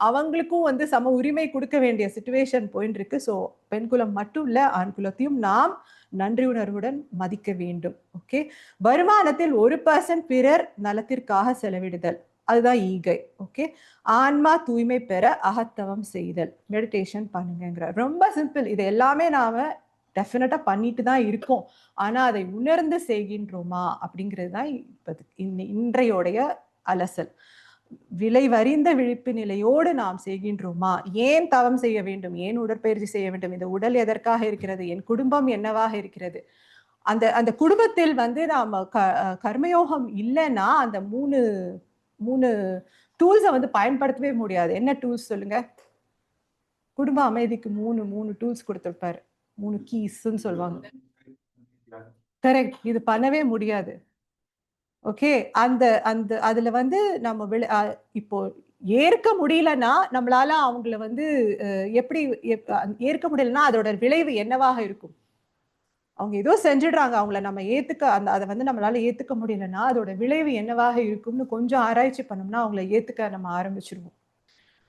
அவங்களுக்கும் வந்து சம உரிமை கொடுக்க வேண்டிய சிச்சுவேஷன் போயிட்டு இருக்கு. ஸோ பெண் குலம் மட்டும் இல்ல, ஆண் குலத்தையும் நாம் நன்றி உணர்வுடன் மதிக்க வேண்டும். ஓகே. வருமானத்தில் 1% பிறர் நலத்திற்காக செலவிடுதல், அதுதான் ஈகை. ஓகே. ஆன்மா தூய்மை பெற அகத்தவம் செய்தல், மெடிடேஷன் பண்ணுங்கிறார். ரொம்ப சிம்பிள். இது எல்லாமே நாம டெஃபினட்டா பண்ணிட்டு தான் இருக்கோம். ஆனா அதை உணர்ந்து செய்கின்றோமா அப்படிங்கிறது தான் இன்றையோடைய அலசல். விளைவறிந்த விழிப்பு நிலையோடு நாம் செய்கின்றோமா? ஏன் தவம் செய்ய வேண்டும்? ஏன் உடற்பயிற்சி செய்ய வேண்டும்? இந்த உடல் எதற்காக இருக்கிறது? என் குடும்பம் என்னவாக இருக்கிறது? அந்த அந்த குடும்பத்தில் வந்து நாம கர்மயோகம் இல்லைன்னா அந்த மூணு டூல்ஸை வந்து பயன்படுத்தவே முடியாது. என்ன டூல்ஸ் சொல்லுங்க? குடும்ப அமைதிக்கு மூணு டூல்ஸ் கொடுத்திருப்பாரு. 3 கீஸ்ன்னு சொல்லுவாங்க. கரெக்ட். இது பண்ணவே முடியாது. ஓகே. அந்த அந்த அதுல வந்து நம்ம இப்போ ஏற்க முடியலன்னா நம்மளால அவங்கள வந்து எப்படி ஏற்க முடியலன்னா அதோட விளைவு என்னவாக இருக்கும்? அவங்க ஏதோ செஞ்சிடுறாங்க, அவங்கள நம்ம அதை வந்து நம்மளால ஏத்துக்க முடியலன்னா அதோட விளைவு என்னவாக இருக்கும்னு கொஞ்சம் ஆராய்ச்சி பண்ணோம்னா அவங்கள ஏத்துக்க நம்ம ஆரம்பிச்சிருவோம்.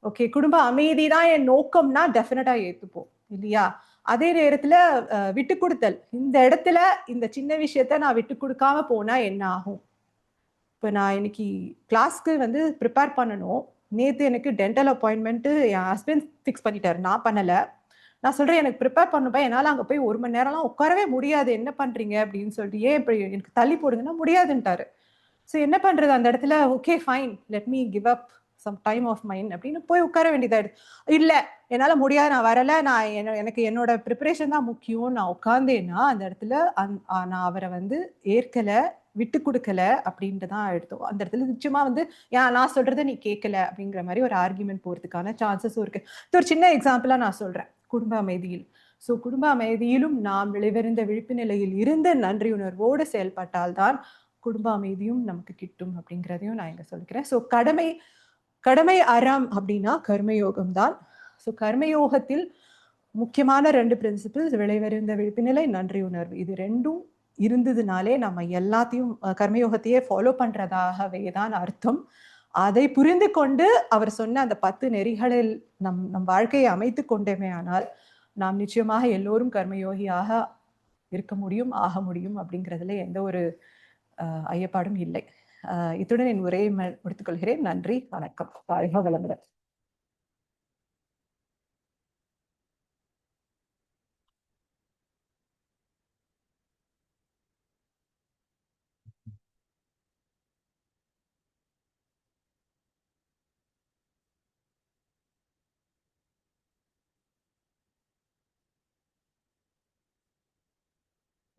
ஓகே. குடும்ப அமைதி தான் என் நோக்கம்னா டெஃபினட்டா ஏத்துப்போம் இல்லையா? அதே நேரத்துல விட்டு கொடுத்தல். இந்த இடத்துல இந்த சின்ன விஷயத்த நான் விட்டு கொடுக்காம போனா என்ன ஆகும்? இப்போ நான் இன்னைக்கு கிளாஸ்க்கு வந்து ப்ரிப்பேர் பண்ணணும். நேற்று எனக்கு டென்டல் அப்பாயின்மெண்ட்டு என் ஹஸ்பண்ட் ஃபிக்ஸ் பண்ணிட்டாரு, நான் பண்ணலை. நான் சொல்கிறேன் எனக்கு ப்ரிப்பேர் பண்ணுப்பா, என்னால் அங்கே போய் 1 மணி நேரம்லாம் உட்காரவே முடியாது, என்ன பண்ணுறீங்க அப்படின்னு சொல்லிட்டு. ஏன் இப்படி எனக்கு தள்ளி போடுங்கன்னா முடியாதுன்ட்டாரு. ஸோ என்ன பண்ணுறது அந்த இடத்துல? Okay fine, let me give up some time of mind அப்படின்னு போய் உட்கார வேண்டியதாயிடுது. இல்லை என்னால் முடியாது, நான் வரலை, நான் எனக்கு என்னோட ப்ரிப்பரேஷன் தான் முக்கியம், நான் உட்காந்தேன்னா அந்த இடத்துல நான் அவரை வந்து ஏற்கலை, விட்டு கொடுக்கல அப்படின்ட்டு தான் எடுத்தோம். அந்த இடத்துல நிச்சயமா வந்து நான் சொல்றதை நீ கேட்கல அப்படிங்கிற மாதிரி ஒரு ஆர்குமெண்ட் போறதுக்கான சான்சஸும் இருக்கு. இது ஒரு சின்ன எக்ஸாம்பிளா நான் சொல்றேன். குடும்ப அமைதியில். ஸோ குடும்ப அமைதியிலும் நாம் விளைவறிந்த விழிப்பு நிலையில் இருந்து நன்றியுணர்வோடு செயல்பட்டால்தான் குடும்ப அமைதியும் நமக்கு கிட்டும் அப்படிங்கிறதையும் நான் இங்க சொல்லிக்கிறேன். ஸோ கடமை அறம் அப்படின்னா கர்மயோகம் தான். ஸோ கர்மயோகத்தில் முக்கியமான 2 பிரின்சிபிள்ஸ் விளைவறிந்த விழிப்புநிலை, நன்றி உணர்வு. இது 2ம் இருந்ததுனாலே நம்ம எல்லாத்தையும் கர்மயோகத்தையே ஃபாலோ பண்றதாகவே தான் அர்த்தம். அதை புரிந்து கொண்டு அவர் சொன்ன அந்த 10 நெறிகளில் நம் வாழ்க்கையை அமைத்துக் கொண்டோமேயானால், நாம் நிச்சயமாக எல்லோரும் கர்மயோகியாக இருக்க முடியும், ஆக முடியும் அப்படிங்கிறதுல எந்த ஒரு ஐயப்பாடும் இல்லை. இத்துடன் என் உரையை முடித்துக் கொள்கிறேன். நன்றி, வணக்கம். வாழ்க வளமுடன்.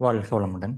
வாழ்க வளமுடன்.